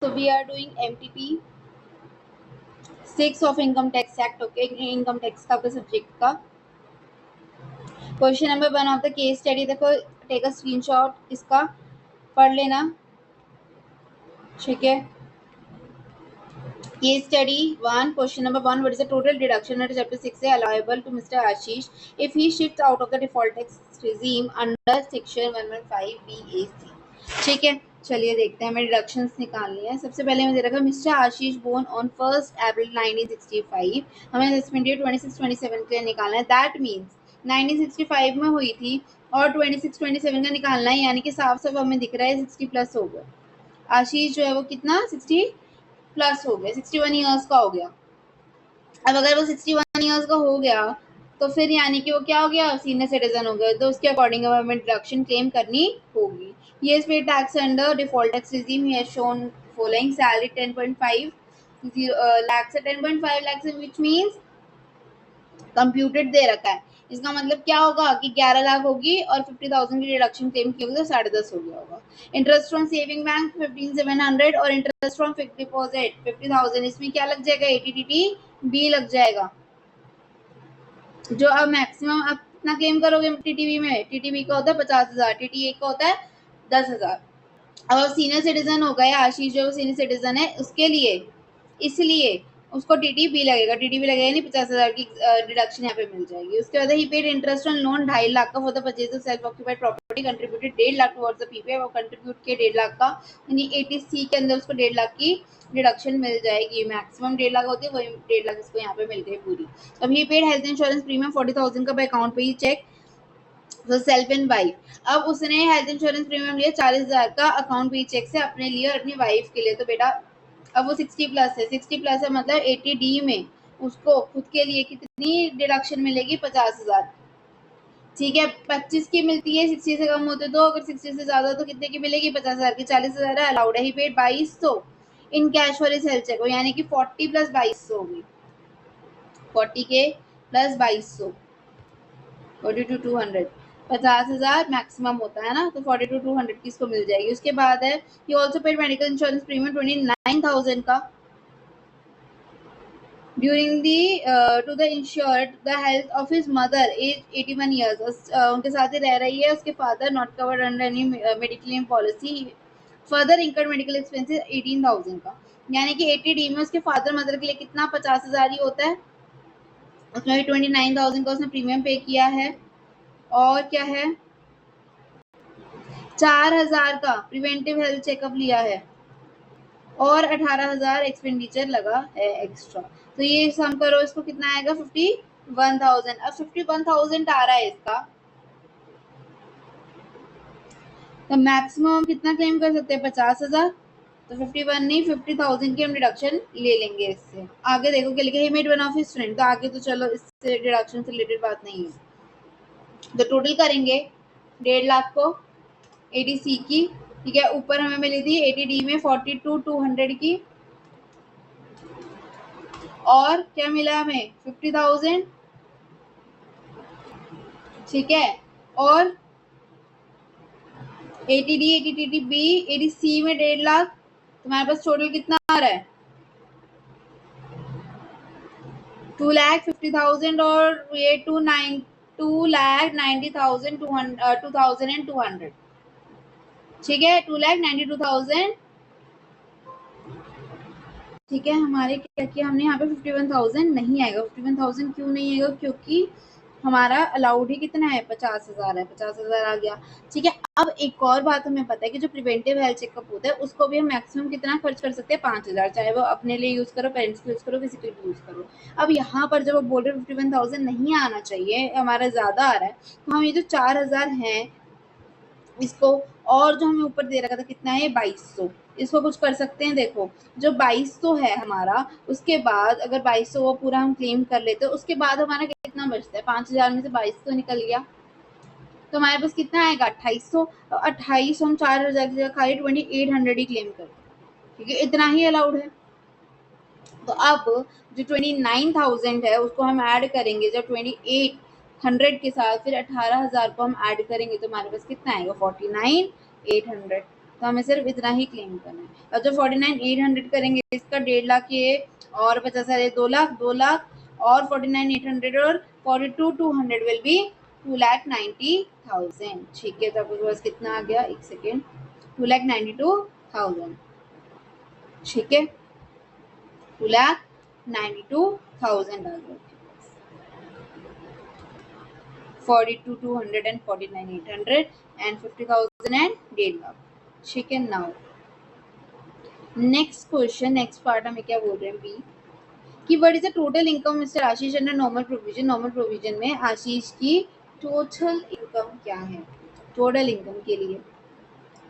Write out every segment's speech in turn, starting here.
So we are doing MTP 6 of Income Tax Act. Okay, income tax का आपका subject का question number 1 of the case study. देखो, take a screenshot, इसका पढ़ लेना. ठीक है. Case study 1, question number 1. What is the total deduction under chapter 6 allowable to Mr. Ashish if he shifts out of the default tax regime under section 115 BAC? ठीक है, चलिए देखते हैं. हमें डिडक्शंस निकालनी है. सबसे पहले हमें दे रखा है मिस्टर आशीष बोर्न ऑन 1 अप्रैल 1965. हमें असेसमेंट ईयर 26-27 के लिए निकालना है. दैट मीन्स 1965 में हुई थी और 26-27 का निकालना है, यानी कि साफ साफ हमें दिख रहा है 60 प्लस हो गया. आशीष जो है वो कितना 60 प्लस हो गया, 61 ईयर्स का हो गया. अब अगर वो 61 ईयर्स का हो गया तो फिर यानी कि वो क्या हो गया, सीनियर सिटीजन हो गया. तो उसके अकॉर्डिंग हमें डिडक्शन क्लेम करनी होगी. ये पे tax under default tax regime he has shown following. Salary 10.5 lakh से 10.5 लाख से, विच मींस कंप्यूटेड दे रखा है. इसका मतलब क्या होगा कि 11 लाख होगी और 50,000 की डिडक्शन क्लेम की होगी तो 10.5 हो गया होगा. इंटरेस्ट फ्रॉम सेविंग बैंक 15,700 और इंटरेस्ट फ्रॉम फिक्स्ड डिपॉजिट 50,000. इसमें क्या लग जाएगा, एटीटीटी बी लग जाएगा. जो अब मैक्सिमम आप कितना क्लेम करोगे टीटीबी में, टीटीबी का होता है 50,000, टीटीए का होता है 10,000. अब सीनियर सिटीजन हो गए आशीष, जो सीनियर सिटीजन है उसके लिए, इसलिए उसको टीटीबी लगेगा. टीटीबी लगेगा नहीं, 50,000 की डिडक्शन यहाँ पे मिल जाएगी. उसके बाद he paid interest on loan 2.5 lakh का for the purchase of self occupied property, contributed 1.5 lakh towards the PPF, और कंट्रीब्यूट के 1.5 लाख का, यानी 80C के अंदर उसको 1.5 लाख की डिडक्शन मिल जाएगी. मैक्सिमम 1.5 लाख होती है, वही 1.5 लाख इसको यहाँ पे मिल गई पूरी. अब ही पेड हेल्थ इंश्योरेंस प्रीमियम 40,000 का बाय अकाउंट पे ही चेक तो सेल्फ एंड वाइफ. अब उसने हेल्थ इंश्योरेंस प्रीमियम लिया 40,000 का अकाउंट पे चेक से अपने लिए और अपनी वाइफ के लिए. तो बेटा अब वो 60 प्लस है, 60 प्लस है मतलब 80D में उसको खुद के लिए कितनी डिडक्शन मिलेगी, 50,000. ठीक है, 25 की मिलती है, 60 से कम होते तो. अगर 60 से ज्यादा तो कितने की मिलेगी, 50,000 की. 40,000 अलाउड है. He paid 2200 in cash for his health check, यानी कि 40 प्लस 2200 होगी. 40 के प्लस 2200 42,200. 50,000 मैक्सिमम होता है ना, तो 42,200 की इसको मिल जाएगी. उसके बाद है ही also paid medical insurance premium 29,000 का during the to the insured the health of his mother age 81 years. उनके साथ ही रह रही है उसके father, not covered under any mediclaim policy. Further incurred medical expenses 18,000 का, यानी कि 80D में उसके फादर मदर के लिए कितना 50,000 ही होता है. उसमें भी 29,000 का उसने प्रीमियम पे किया है. और क्या है, 4,000 का प्रिवेंटिव हेल्थ चेकअप लिया है और 18,000 एक्सपेंडिचर लगा है एक्स्ट्रा. तो ये सम करो, इसको कितना आएगा 51,000. अब 51,000 आ रहा है इसका, तो मैक्सिमम कितना क्लेम कर सकते हैं, 50,000. तो 51 नहीं 50,000 की हम डिडक्शन ले लेंगे इससे. आगे देखो क्या लिखा है, made one of his friend. तो आगे तो चलो इससे डिडक्शन से रिलेटेड बात नहीं है. तो टोटल करेंगे 1.5 लाख को 80C की. ठीक है, ऊपर हमें मिली थी 80D में 42,200 की, और क्या मिला हमें 50,000. ठीक है, और 80D 80TTB 80C में 1.5 लाख. तुम्हारे पास टोटल कितना आ रहा है, 2,50,000 और ये 2,90,200. ठीक है, 2,92,000. ठीक है, हमारे क्या किया हमने यहाँ पे 51,000 नहीं आएगा. 51,000 क्यों नहीं आएगा, क्योंकि हमारा अलाउड ही कितना है, 50,000 है. 50,000 आ गया. ठीक है, अब एक और बात हमें पता है कि जो प्रिवेंटिव हेल्थ चेकअप होता है उसको भी हम मैक्सिमम कितना खर्च कर सकते हैं, 5,000. चाहे वो अपने लिए यूज करो, पेरेंट्स के यूज करो, किसी के लिए यूज करो. अब यहाँ पर जब बोल रहे 51,000 नहीं आना चाहिए, हमारा ज्यादा आ रहा है, तो हम ये जो 4,000 है इसको, और जो हमें ऊपर दे रखा था कितना है 2200, इसको कुछ कर सकते हैं. देखो, जो 2200 है हमारा, उसके बाद अगर 2200 वो पूरा हम क्लेम कर लेते हैं, उसके बाद हमारा कितना बचता है, 5,000 में से 2200 निकल गया, तो हमारे पास कितना आएगा 2,800. 2,800 हम 4,000 की जगह खाली 2,800 ही क्लेम करते हैं, क्योंकि इतना ही अलाउड है. तो अब जो 29,000 है उसको हम ऐड करेंगे जब 2,800 के साथ, फिर 18,000 को हम ऐड करेंगे तो हमारे पास कितना आएगा 49,800. तो हमें सिर्फ इतना ही क्लेम करना है। और जो 49,800 करेंगे इसका 1.5 लाख ये और 50,000 2 लाख 2 लाख और 49,800 और 42,200 विल बी 2,90,000। ठीक है, तो आपके पास कितना आ गया, एक सेकेंड, 2,92,000। ठीक है, 2,92,000 आ गया 42,200 and 49,800 and 50,000 and 1.5 लाख। ठीक है, now next question, next part हमें क्या बोल रहे हैं बी कि what is the total income mister Ashish under normal provision. Normal provision में आशीष की टोटल इनकम क्या है। टोटल इनकम के लिए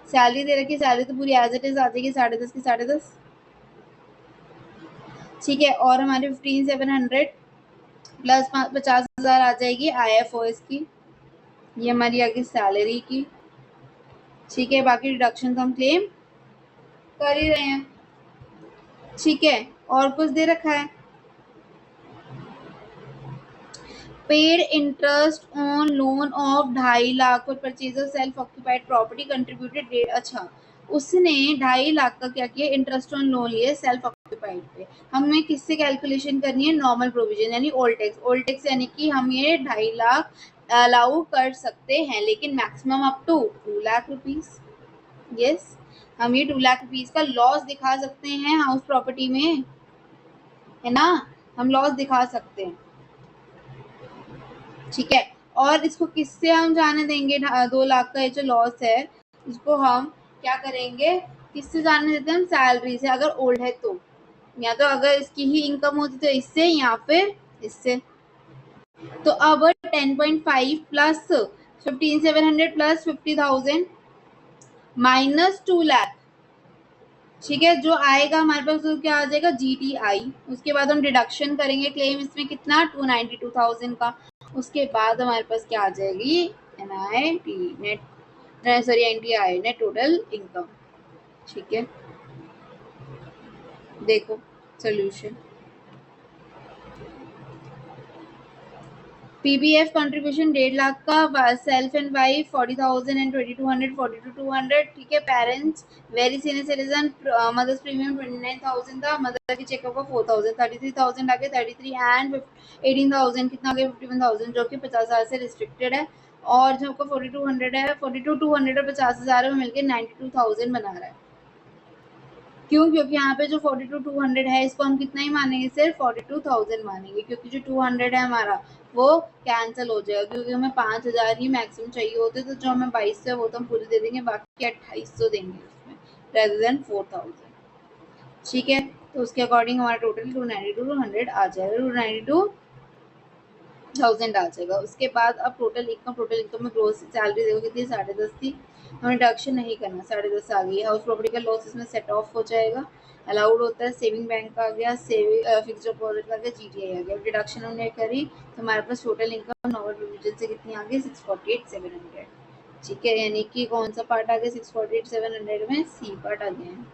सैलरी दे रखी, सैलरी तो पूरी एज इट इज आ जाएगी 10.5 की 10.5। ठीक है, और हमारे 15,700 प्लस 50,000 आ जाएगी IFOS की, ये हमारी आगे सैलरी की। ठीक है, बाकी डिडक्शन हम क्लेम कर ही रहे हैं। ठीक है, और कुछ दे रखा है, paid interest on loan of 2.5 lakh for purchase of self occupied property contributed. अच्छा, उसने 2.5 लाख का क्या किया, इंटरेस्ट ऑन लोन लिए सेल्फ ऑक्यूपाइड पे। हमें किससे कैलकुलेशन करनी है, नॉर्मल प्रोविजन यानी ओल्ड टैक्स। ओल्ड टैक्स यानी कि हम ये 2.5 लाख अलाउ कर सकते हैं, लेकिन maximum up to 2 lakh rupees. Yes, हम ये 2 लाख रुपीज का लॉस दिखा सकते हैं हाउस प्रॉपर्टी में, है ना, हम लॉस दिखा सकते हैं। ठीक है, और इसको किससे हम जाने देंगे, 2 लाख का ये जो लॉस है इसको हम क्या करेंगे, किससे जाने देते हैं हम, सैलरी से, अगर ओल्ड है तो, या तो अगर इसकी ही इनकम होती तो इससे या फिर इससे। तो अब 10.5 प्लस 15,700 प्लस 50,000 माइनस 2 लाख। ठीक है, जो आएगा हमारे पास तो क्या आ जाएगा, GTI। उसके बाद हम डिडक्शन करेंगे क्लेम इसमें कितना, 292,000 का। उसके बाद हमारे पास क्या आ जाएगी, NIT net, sorry NTI net total income. ठीक है, देखो सोल्यूशन, PPF कंट्रीब्यूशन 1.5 लाख का, सेल्फ एंड वाइफ 40,000 एंड 2200 42,200। ठीक है, parents very senior citizen mothers premium 29,000 था, मदर की चेकअप का 4,000 33,000 आगे 33 एंड 18,000 कितना आगे 51,000 जो कि 50,000 से रिस्ट्रिक्टेड है। और जो आपका 4200 है, 42,200 और 50,000 है वो मिलकर 92,000 बना रहा है। क्यों, क्योंकि यहाँ पे जो 42,200 है इसको हम कितना ही मानेंगे, सिर्फ 42,000 मानेंगे, क्योंकि जो 200 है हमारा वो कैंसिल हो जाएगा, क्योंकि हमें 5,000 ही मैक्सिमम चाहिए होते, तो जो हमें 2200 है वो तो हम पूरे दे देंगे, बाकी 2,800 देंगे उसमें रेदर देन 4,000। ठीक है, तो उसके अकॉर्डिंग हमारा टोटल 292,200 आ जाएगा, 292,000 आ जाएगा। उसके बाद अब टोटल इनकम में ग्रोस सैलरी देखो कितनी, 10.5 थी, हमें डिडक्शन नहीं करना, 10.5 आ गई। हाउस प्रॉपर्टी का लॉस इसमें सेट ऑफ हो जाएगा, अलाउड होता है। सेविंग बैंक का आ गया, सेविंग फिक्स डिपॉजिट का आ गया, GTI आ गया। डिडक्शन हमने करी तो हमारे पास टोटल इनकम नॉर्मल प्रोविजन से कितनी आ गई, 648,700। ठीक है, यानी कि कौन सा पार्ट आ गया 648,700 में, सी पार्ट आ गया है।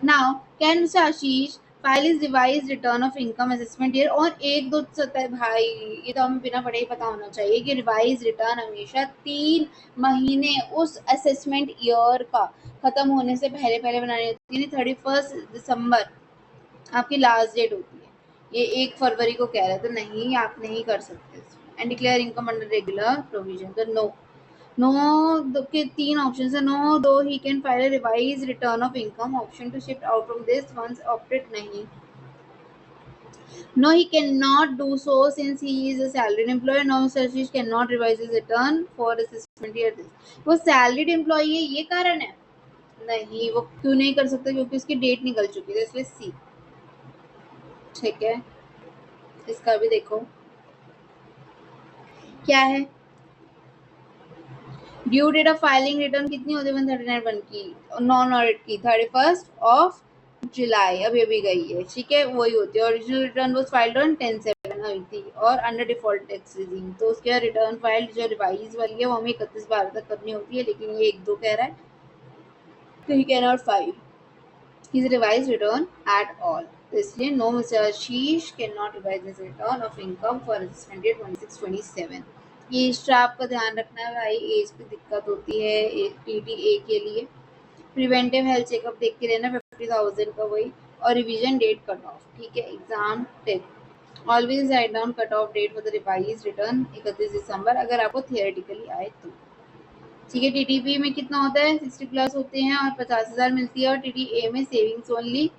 Now can mister Ashish file is revise return of income assessment year. और एक दो सतह है भाई, ये तो हमें बिना पढ़े ही पता होना चाहिए कि रिवाइज रिटर्न हमेशा 3 महीने उस असेसमेंट ईयर का खत्म होने से पहले पहले बनानी होती है। 31 दिसंबर आपकी लास्ट डेट होती है, ये 1 फरवरी को कह रहे थे, नहीं आप नहीं कर सकते। And declare income under regular provision, तो नो। नो के 3 ऑप्शन है, नो दो he can file a revise return of income, option to shift out from this once opted नहीं। No, he cannot do so since he is a salaried employee. No, Mr. Ashish cannot revise his return for assessment year this. वो salaried employee है, ये कारण है नहीं, वो क्यों नहीं कर सकता, क्योंकि उसकी डेट निकल चुकी है, इसलिए सी। ठीक है, इसका भी देखो क्या है, due date of filing return कितनी होती है 139 की, नॉन ऑडिट की 31 जुलाई, अभी अभी गई है। ठीक है, वही होती है। Original return was filed on 10/7 हुई थी और अंडर डिफॉल्ट टैक्स रिजीम, तो उसके बाद रिटर्न फाइल जो रिवाइज वाली है वो हमें 31/12 तक करनी होती है, लेकिन ये 1-2 कह रहा है, तो he can not file his revised return at all. तो इसलिए no mister Ashish can not revise his return of income for assessment year 26-27। As trap का ध्यान रखना है भाई, एज की दिक्कत होती है TTA के लिए। प्रिवेंटिव हेल्थ चेकअप देख के लेना 50,000 का वही, और रिवीजन डेट कट ऑफ, ठीक है, exam tip, always write down cut off date for the revise return 31 दिसंबर अगर आपको थियोरेटिकली आए तो, ठीक है। TTP में कितना होता है, 60 प्लस होते हैं और 50,000 मिलती है, और TTA में savings only,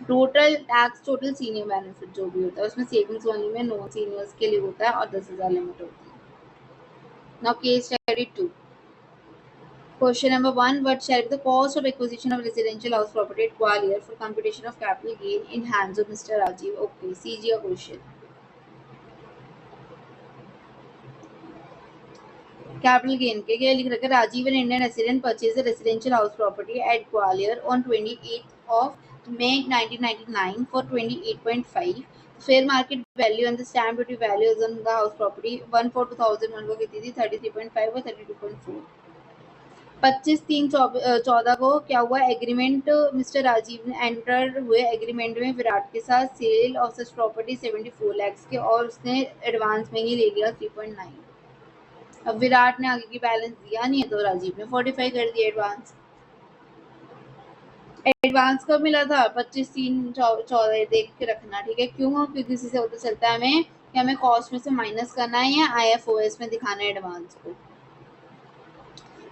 total tax total senior benefit जो भी होता है उसमें सेविंग्स ओनली में नॉन सीनियर्स के लिए होता है और 10,000 लिमिट होती है। Now case study 2, question number 1, what shall be the cost of acquisition of residential house property at Gwalior for computation of capital gain in hands of Mr. Rajiv? Okay, CG a question. Capital gain के लिए लिख रखा है, Rajiv an Indian resident purchased a residential house property at Gwalior on 28th of May 1999 for 28.5. Fair market value and the stamp duty values on the house property 1 for 2001 को कितनी थी, 33.5 और 32.4। 25/3/14 को क्या हुआ, एग्रीमेंट मिस्टर राजीव ने enter हुए agreement में विराट के साथ sale of such property 74 lakh के, और उसने एडवांस में ही ले लिया 3.9। अब विराट ने आगे की बैलेंस दिया नहीं है तो राजीव ने 45 कर दिया एडवांस। एडवांस कब मिला था, 25/3/14 देख के रखना, ठीक है। क्यों, क्योंकि इसी से पता चलता है हमें कि हमें कॉस्ट में से माइनस करना है या IFOS में दिखाना है एडवांस को,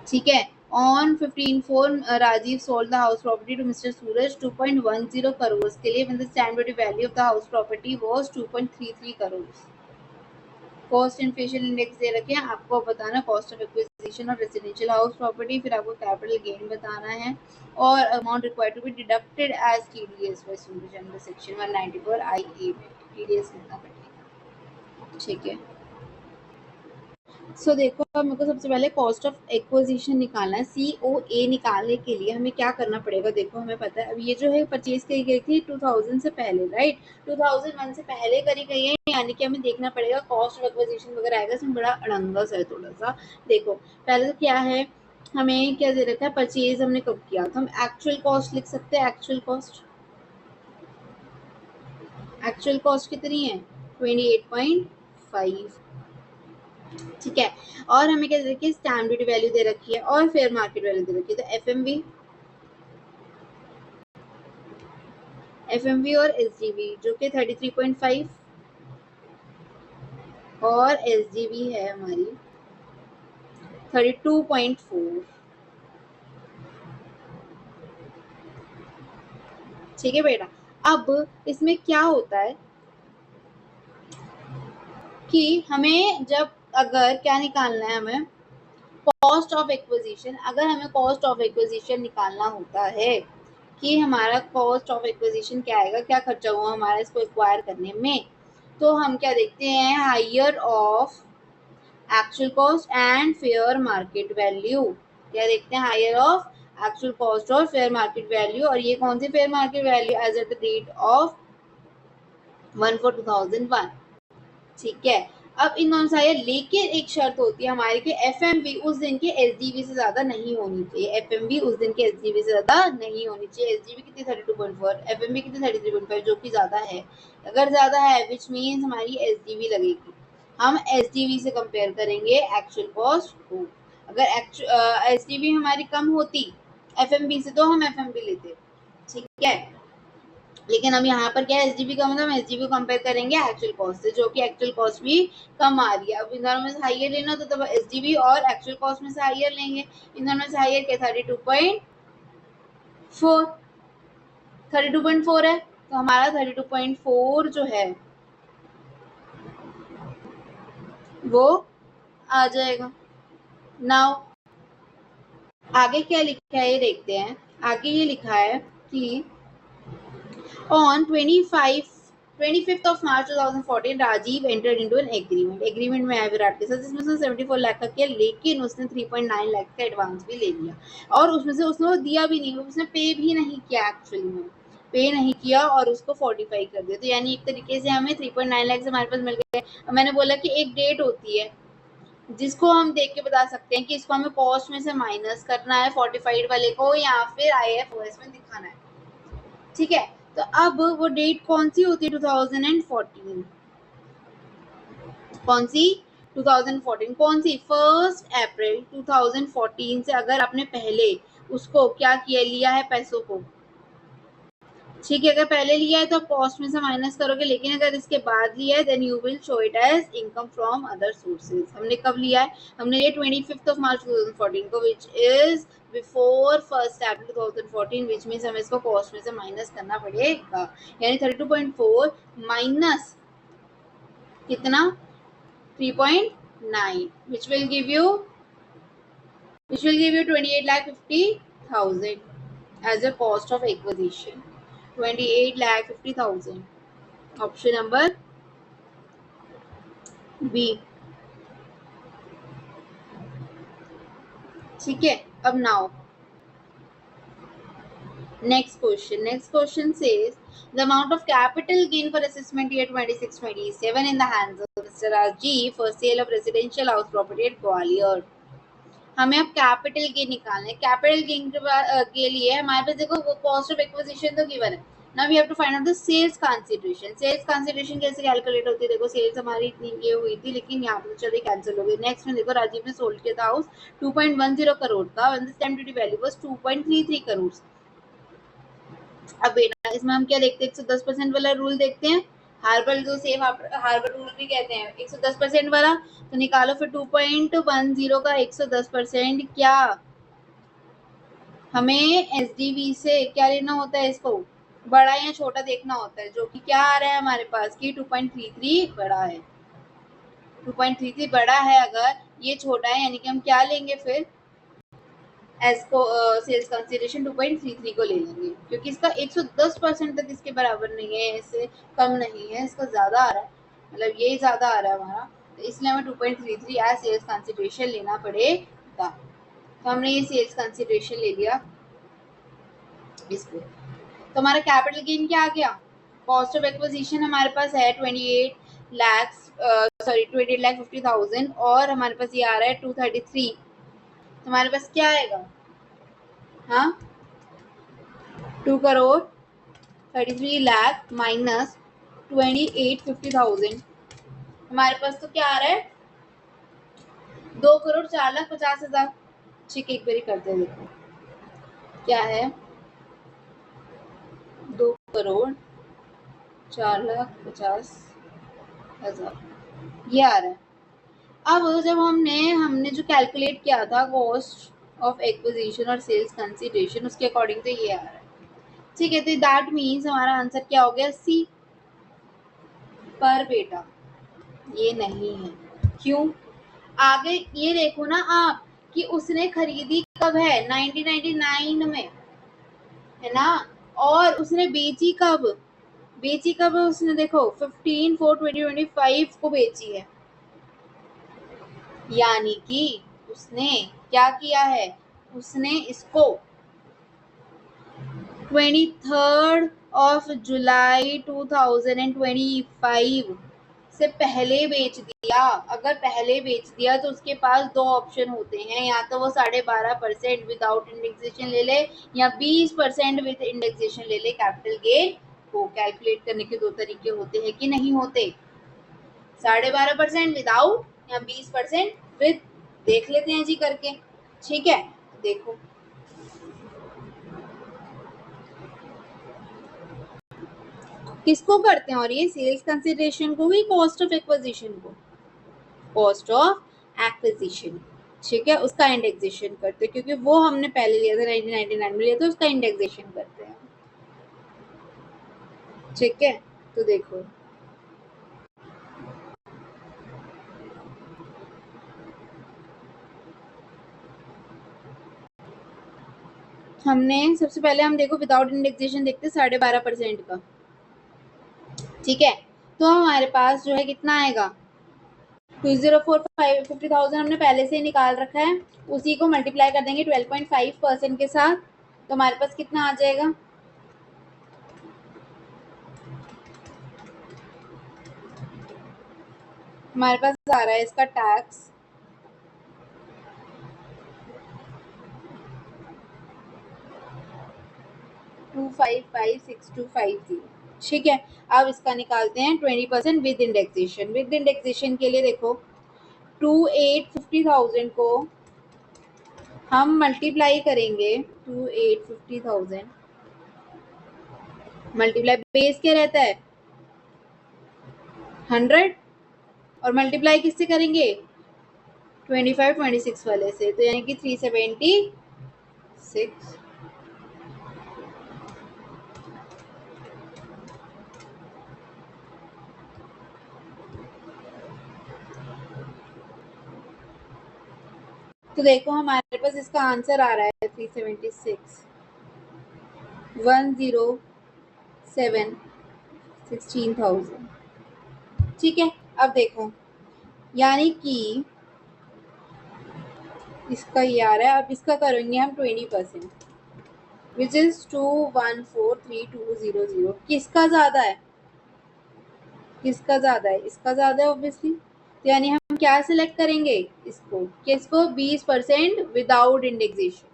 ठीक है। On 15/4, Rajiv sold the house property to Mr. Suraj 2.10 crores के लिए, when the stamp duty value of the house property was 2.33 crores। Cost inflation index दे रखे हैं, आपको बताना cost of acquisition of residential house property, फिर आपको capital gain बताना है और amount required to be deducted as TDS by Suraj under section 194 IA में TDS कितना कटेगा, ठीक है। सो देखो, अब मेरे को सबसे पहले कॉस्ट ऑफ एक्विजिशन निकालना है। COA निकालने के लिए हमें क्या करना पड़ेगा, देखो हमें पता है अब ये जो है परचेज करी गई थी 2000 से पहले, राइट, 2001 से पहले करी गई है, यानी कि हमें देखना पड़ेगा कॉस्ट ऑफ एक्विजिशन वगैरह आएगा, इसमें बड़ा अड़ंगस है थोड़ा सा। देखो पहले तो क्या है, हमें क्या दे रखा है, परचेज हमने कब किया, तो हम एक्चुअल कॉस्ट लिख सकते हैं। एक्चुअल कॉस्ट कितनी है, 28.5, ठीक है। और हमें क्या दे रखी है, स्टैम्प ड्यूटी वैल्यू दे रखी है और फेयर मार्केट वैल्यू दे रखी है, तो एफएमवी और एसजीवी जो कि 33.5 और एसजीवी है हमारी 32.4, ठीक है बेटा। अब इसमें क्या होता है कि हमें जब अगर क्या निकालना है, हमें कॉस्ट ऑफ एक्विजिशन, अगर हमें कॉस्ट ऑफ एक्विजिशन निकालना होता है कि हमारा कॉस्ट ऑफ एक्विजिशन क्या आएगा, क्या खर्चा हुआ हमारा इसको एक्वायर करने में, तो हम क्या देखते हैं, higher of actual cost and fair market value, क्या देखते हैं, हायर ऑफ एक्चुअल कॉस्ट और फेयर मार्केट वैल्यू, और ये कौन सी fair market value, as at the date of 1/4/2001, ठीक है। अब इन दोनों से, लेकिन एक शर्त होती है हमारी कि एफएमवी उस दिन के एसजीवी से ज्यादा नहीं होनी चाहिए, एफएमवी उस दिन के एसजीवी से ज्यादा नहीं होनी चाहिए। एसजीवी कितनी 32.4, एफएमवी कितनी 33.5, जो कि ज्यादा है। अगर ज्यादा है विच मीन्स हमारी एसजीवी लगेगी, हम एसजीवी से कंपेयर करेंगे एक्चुअल कॉस्ट को। अगर एसजीवी हमारी कम होती एफएमवी से तो हम एफएमवी लेते, ठीक है। लेकिन हम यहाँ पर क्या है, एसजीबी कम है, हम एसजीबी को कंपेयर करेंगे एक्चुअल कॉस्ट से, जो कि एक्चुअल कॉस्ट भी कम आ रही है। अब इन दोनों में से हाइयर लेना तो तब एसजीबी और एक्चुअल कॉस्ट में से हाइयर लेंगे। इन दोनों में से हाइयर क्या, 32.4 है, तो हमारा 32.4 जो है वो आ जाएगा। नाउ आगे क्या लिखा है ये देखते हैं। आगे ये लिखा है कि On 25th of March 2014, Rajiv entered into an agreement. Agreement में आया विराट के साथ, जिसमें उसने 74 लाख का किया, लेकिन उसने 3.9 लाख का एडवांस भी ले लिया, और उसमें से उसने दिया भी नहीं, उसने पे भी नहीं किया, एक्चुअली में पे नहीं किया और उसको 45 कर दिया। तो यानी एक तरीके से हमें 3.9 लाख से हमारे पास मिल गए। मैंने बोला कि एक डेट होती है जिसको हम देख के बता सकते हैं कि इसको हमें कॉस्ट में से माइनस करना है 45 वाले को, या फिर IFOS में दिखाना है, ठीक है। तो अब वो डेट कौन सी होती है, 2014, कौन सी, 2014 कौन सी? 1 अप्रैल 2014 से अगर आपने पहले उसको क्या किया, लिया है पैसों को, ठीक है, अगर पहले लिया है तो आप कॉस्ट में से माइनस करोगे, लेकिन अगर इसके बाद लिया है then you will show it as income from other sources. हमने कब लिया है? हमने लिया 25 मार्च 2014 को, which is before 1 April 2014, which means हमें इसको कॉस्ट में से माइनस करना पड़ेगा, यानी 32.4 माइनस कितना? 3.9, which will give you 28,50,000 as a cost of acquisition. 28,50,000. Option number B. ठीक है, अब now next question says the amount of capital gain for assessment year 26-27 in the hands of Mr. Raj for sale of residential house property at Gwalior. हमें अब capital gain निकालना है। Capital gain के लिए हमारे पास देखो कॉस्ट ऑफ एक्विजिशन तो गिवन है। Now we have to find out the sales consideration. Sales consideration कैसे कैलकुलेट होती है? देखो सेल्स हमारी इतनी ये हुई थी, लेकिन यहाँ पे चलिए कैंसिल हो गई। नेक्स्ट में देखो राजीव ने सोल्ड किया था हाउस 2.10 करोड़ का, when the stamp duty value was 2.33 crore. अब बेटा इसमें हम क्या देखते हैं? 110% वाला रूल देखते हैं। हार्बर जो सेम हार्बर रूल भी कहते हैं 110% वाला, तो निकालो फिर 2.10 का 110% क्या? हमें एसडीवी से क्या लेना होता है? इसको बड़ा या छोटा देखना होता है, जो कि क्या आ रहा है हमारे पास कि 2.33 बड़ा है। 2.33 बड़ा है, अगर ये छोटा है यानी कि हम क्या लेंगे फिर? एसको सेल्स कंसिडरेशन 2.33 को ले लेंगे, क्योंकि इसका 110% तक इसके बराबर नहीं है, इससे कम नहीं है, इसका ज्यादा आ रहा है, मतलब ये ज्यादा आ रहा है हमारा, तो इसलिए हमें 2.33 एज सेल्स कंसिडरेशन लेना पड़ेगा। तो हमने ये सेल्स कंसिडरेशन ले लिया इसको। तो हमारा कैपिटल गेन क्या आ गया? कॉस्ट ऑफ एक्विजिशन हमारे पास है 28,50,000 और हमारे पास ये आ रहा है 233। तो हमारे पास क्या आएगा? हाँ, 2,33,00,000 माइनस 28,50,000, हमारे पास तो क्या आ रहा है? 2,04,50,000। ठीक है, एक बारी करते देखो क्या है। 2,04,50,000 ये आ रहा है। अब जब हमने जो कैलकुलेट किया था कॉस्ट ऑफ एक्विजिशन और सेल्स कंसिडरेशन, उसके अकॉर्डिंग तो ये आ रहा है। ठीक है, तो दैट मीन्स हमारा आंसर क्या हो गया? सी। पर बेटा ये नहीं है। क्यों? आगे ये देखो ना आप कि उसने खरीदी कब है? 1999 में, है ना? और उसने बेची कब? बेची कब है उसने? देखो 15/4/2025 को बेची है, यानी कि उसने क्या किया है? उसने इसको 23 जुलाई 2025 से पहले बेच दिया। अगर पहले बेच दिया तो उसके पास दो ऑप्शन होते हैं, या तो वो 12.5% विदाउट इंडेक्सेशन ले ले, या 20% विद इंडेक्सेशन ले ले। कैपिटल गेन को कैलकुलेट करने के दो तरीके होते हैं कि नहीं होते? 12.5% विदाउट या 20% विद। देख लेते हैं जी करके। ठीक है, देखो किसको करते हैं, और ये सेल्स कंसिडरेशन को भी, कॉस्ट ऑफ एक्विजिशन को, कॉस्ट ऑफ एक्विजिशन, ठीक है, उसका इंडेक्सेशन करते हैं, क्योंकि वो हमने पहले लिया था 1999 में लिया था, उसका इंडेक्सेशन करते हैं। ठीक है, तो देखो हमने सबसे पहले हम देखो विदाउट इंडेक्सेशन देखते 12.5% का। ठीक है, तो हमारे पास जो है कितना आएगा? 2,04,50,000 हमने पहले से ही निकाल रखा है, उसी को मल्टीप्लाई कर देंगे 12.5% के साथ, तो हमारे पास कितना आ जाएगा? हमारे पास आ रहा है इसका टैक्स 255,6250। ठीक है, अब इसका निकालते हैं 20% विद इंडेक्सेशन। विद इंडेक्सेशन के लिए देखो 2850,000 को हम मल्टीप्लाई करेंगे, 2850,000 मल्टीप्लाई, बेस क्या रहता है 100, और मल्टीप्लाई किससे करेंगे 25 26 वाले से, तो यानी कि 376। तो देखो हमारे पास इसका आंसर आ रहा है 376, 107 16,000। ठीक है, अब देखो यानी कि इसका ये आ रहा है, अब इसका करेंगे हम 20%, विच इज 2143200। किसका ज्यादा है, किसका ज्यादा है, इसका ज्यादा है ऑब्वियसली। तो यानी हम क्या सिलेक्ट करेंगे, इसको, किसको 20% विदाउट इंडेक्सेशन।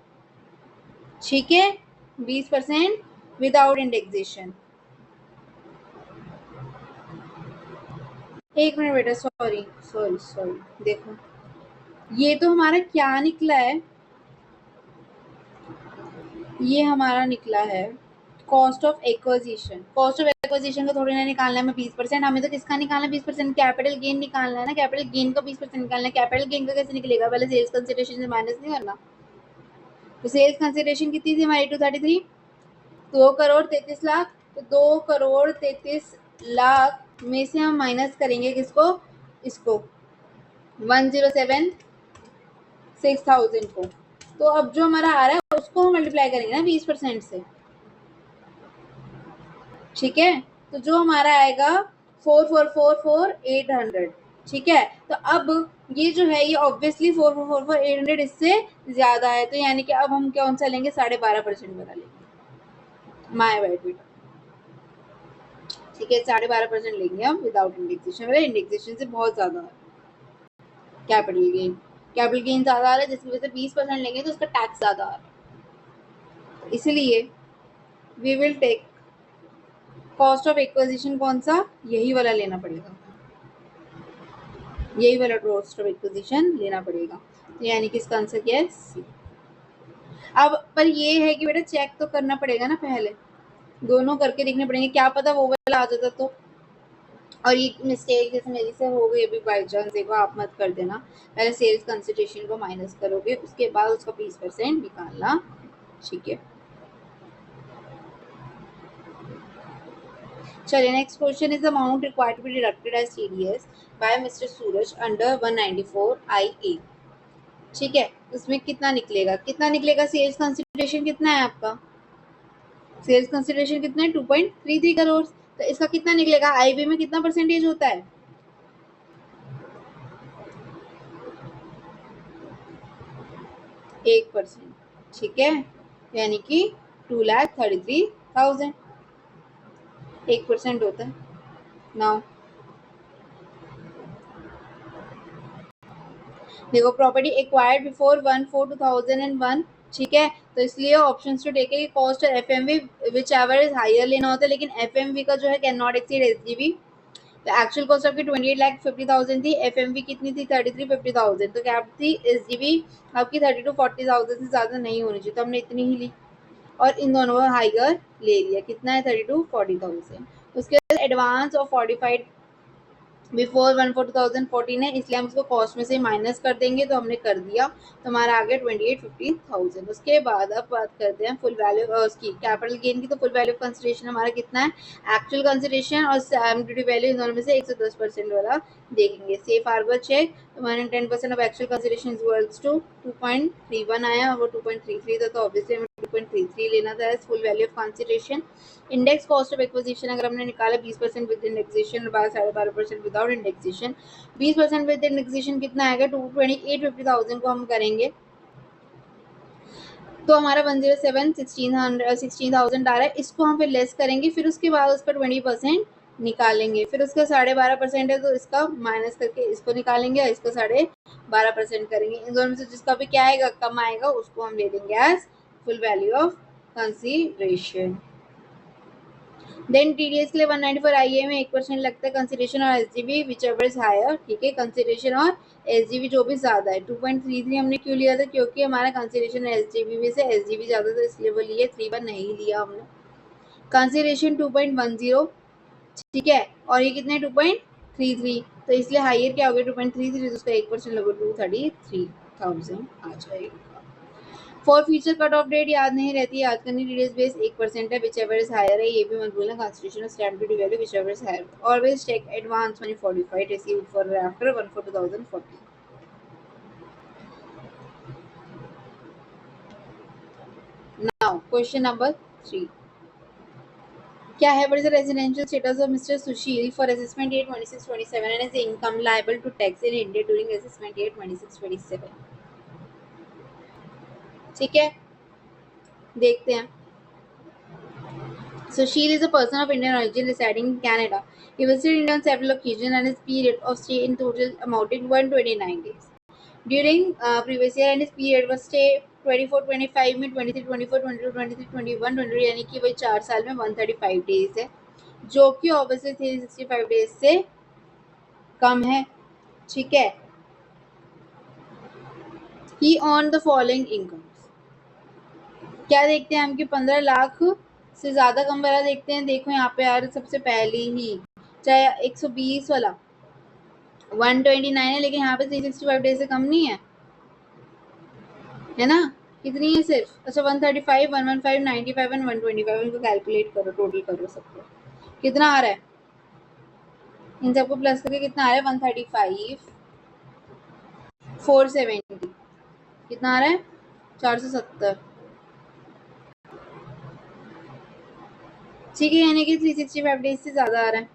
ठीक है, 20% विदाउट इंडेक्सेशन। एक मिनट बेटा, सॉरी सॉरी सॉरी, देखो ये तो हमारा क्या निकला है, ये हमारा निकला है cost of acquisition. Cost of acquisition को थोड़ी ना निकालना है हमें 20%, हमें तो किसका निकालना है 20%, कैपिटल गेन निकालना है ना, कैपिटल गेन का 20% निकालना है। कैपिटल गेन का कैसे निकलेगा, पहले सेल्स कंसिडरेशन से माइनस नहीं करना। तो सेल्स कंसिडरेशन कितनी थी हमारी 233, 2,33,00,000। तो 2,33,00,000 में से हम माइनस करेंगे किसको, इसको 107,6,000 को। तो अब जो हमारा आ रहा है उसको हम मल्टीप्लाई करेंगे ना 20% से। ठीक है, तो जो हमारा आएगा 4,444,800। ठीक है, तो अब ये जो है ये ऑब्वियसली 4,444,800 इससे ज्यादा है, तो यानी कि अब हम कौन सा लेंगे, 12.5% वाला लेंगे, माय बैड बेटा। ठीक है, 12.5% लेंगे हम विदाउट इंडेक्सेशन, इंडेक्सेशन से बहुत ज्यादा है कैपिटल गेन। कैपिटल गेन ज्यादा आ रहा है जिसकी वजह से 20% लेंगे तो उसका टैक्स ज्यादा आ रहा है, इसलिए we will take cost of acquisition कौन सा, यही वाला लेना पड़ेगा, यही वाला कॉस्ट ऑफ एक्विजिशन लेना पड़ेगा। तो यानी कि इसका आंसर क्या है, सी। अब पर ये है कि बेटा चेक तो करना पड़ेगा ना, पहले दोनों करके देखने पड़ेंगे, क्या पता वो वाला आ जाता तो। और ये मिस्टेक जैसे मेरी से हो गई अभी बाई चांस, देखो आप मत कर देना, पहले सेल्स कंसिडरेशन को माइनस करोगे उसके बाद उसका 20% निकालना। ठीक है, चलिए next question is amount required to be deducted as TDS by mister Suraj under 194 IA। ठीक है, उसमें कितना निकलेगा, कितना निकलेगा, सेल्स कंसिडरेशन कितना है आपका, सेल्स कंसिडरेशन कितना है 2.33 करोड़। तो इसका कितना निकलेगा, आईबी में कितना परसेंटेज होता है, 1%। ठीक है, यानी कि 2,33,000 1% होता है। नाउ देखो प्रॉपर्टी एक्वायर्ड बिफोर 1/4/2001। ठीक है, तो इसलिए ऑप्शंस टू टेक है कि कॉस्ट और FMV whichever is higher लेना होता है, लेकिन एफएमवी का जो है कैन नॉट एक्सीड एसजीबी। तो एक्चुअल कॉस्ट आपकी 28,50,000 थी, एफएमवी कितनी थी 33,50,000, तो क्या थी एसजीबी आपकी 32,40,000 से ज्यादा नहीं होनी चाहिए, तो हमने इतनी ही ली और इन दोनों का हाइगर ले लिया, कितना है 32,40,000। उसके बाद एडवांस और 45 बिफोर 1/4/2014 है, इसलिए हम उसको कॉस्ट में से माइनस कर देंगे, तो हमने कर दिया, तो हमारा आ गया 28,50,000। उसके बाद अब बात करते हैं फुल वैल्यू उसकी कैपिटल गेन की। तो फुल वैल्यू ऑफ कंसिडरेशन हमारा कितना है, एक्चुअल कंसिडरेशन और स्टैम्प ड्यूटी वैल्यू इन दोनों में से 110% वाला देखेंगे। सेफ हार्बर चेक, तो 110% of actual consideration equals to 2.31 आया और वो 2.33 था, तो ऑब्वियसली हमें 2.33 लेना था as full value of consideration. Index cost of acquisition अगर हमने निकाला 20% with indexation, 12.5% without indexation. 20% with indexation कितना आएगा, 228,50,000 को हम करेंगे तो हमारा 107 16,000 आ रहा है, इसको हम फिर लेस करेंगे, फिर उसके बाद उसका 20% निकालेंगे, फिर उसका 12.5% है तो इसका माइनस करके इसको निकालेंगे और इसको 12.5% करेंगे। इन दोनों में से जिसका भी क्या आएगा कम आएगा उसको हम ले लेंगे as full value of consideration. Then TDS के लिए 194 आईए में 1% लगता है कंसिडरेशन और SGB whichever is higher, ठीक है, कंसिडरेशन और एसजीबी जो भी ज्यादा है। 2.33 हमने क्यों लिया था, क्योंकि हमारा कंसिडरेशन एसजीबी से एसजीबी ज्यादा था इसलिए वो लिए, 3 बार नहीं लिया हमने। कंसिडरेशन 2.10, ठीक है, और ये कितने 2.33, तो इसलिए हायर क्या हो गया 2.33, तो उसका 1% लगो 233,000 आ जाएगा। For future cut off date याद नहीं रहती, याद करनी, टीडीएस बेस 1% है, विच एवर इज हायर है, ये भी मत भूलना, कॉन्स्टिट्यूशन और stamp duty value whichever is higher. Always take advance money fortified received for after 1/4/2040। Now question number 3 क्या है, what is the residential status of Mr. Sushil for assessment year 26-27 and his income liable to tax in India during assessment year 26-27? ठीक है, देखते हैं। Sushil is a person of Indian origin residing in Canada. He visited India on several occasions and his period of stay in total amounted to 129 days. During previous year and his period was stay 24-25 में 23-24 22-23 21-22 यानी कि वही 4 साल में 135 days है, जो कि obviously 365 days से कम है, ठीक है। ही ऑन द फॉलोइंग इनकम्स, क्या देखते हैं हम कि 15 लाख से ज्यादा कम वाला देखते हैं। देखो यहाँ पे यार सबसे पहले ही चाहे 120 वाला 129 है, लेकिन यहाँ पे 365 डेज से कम नहीं है ना, कितनी है सिर्फ, अच्छा 135 115 95 एंड 125, इनको कैलकुलेट करो, टोटल करो सबको, कितना आ रहा है, इन सबको प्लस करके कितना आ रहा है 135 470, कितना आ रहा है 470, ठीक है, यानी कि 365 डेज से ज्यादा आ रहा है,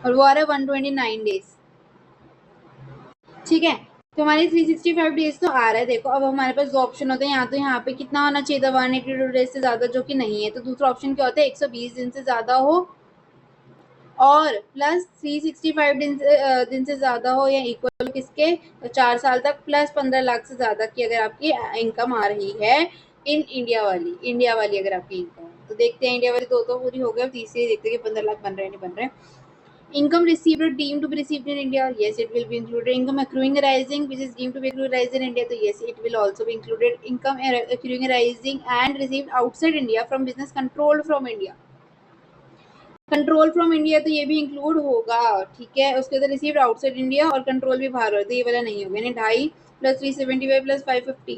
और वो आ रहा है 129 डेज, ठीक है। तो हमारे 365 डेज तो आ रहा है। देखो अब हमारे पास दो ऑप्शन होते हैं, यहाँ तो यहाँ पे कितना होना चाहिए था 182 डेज से ज्यादा, जो कि नहीं है, तो दूसरा ऑप्शन क्या होता है 120 दिन से ज्यादा हो और प्लस 365 दिन से ज्यादा हो या इक्वल किसके, तो 4 साल तक, प्लस 15 लाख से ज्यादा की अगर आपकी इनकम आ रही है इन इंडिया वाली अगर आपकी इनकम। तो देखते हैं इंडिया वाली दो तो पूरी हो गई, अब तीसरी देखते हैं कि 15 लाख बन रहे हैं नहीं बन रहे हैं। Income received or deemed to be received in India, yes, it will be included. Income accruing arising, which is deemed to be accrued arising in India, so yes, it will also be included. Income accruing arising and received outside India from business controlled from India. Control from India तो ये भी include होगा, ठीक है, उसके अंदर received outside India और control भी बाहर हो, तो ये वाला नहीं होगा, यानी 2.5 प्लस 375 प्लस 550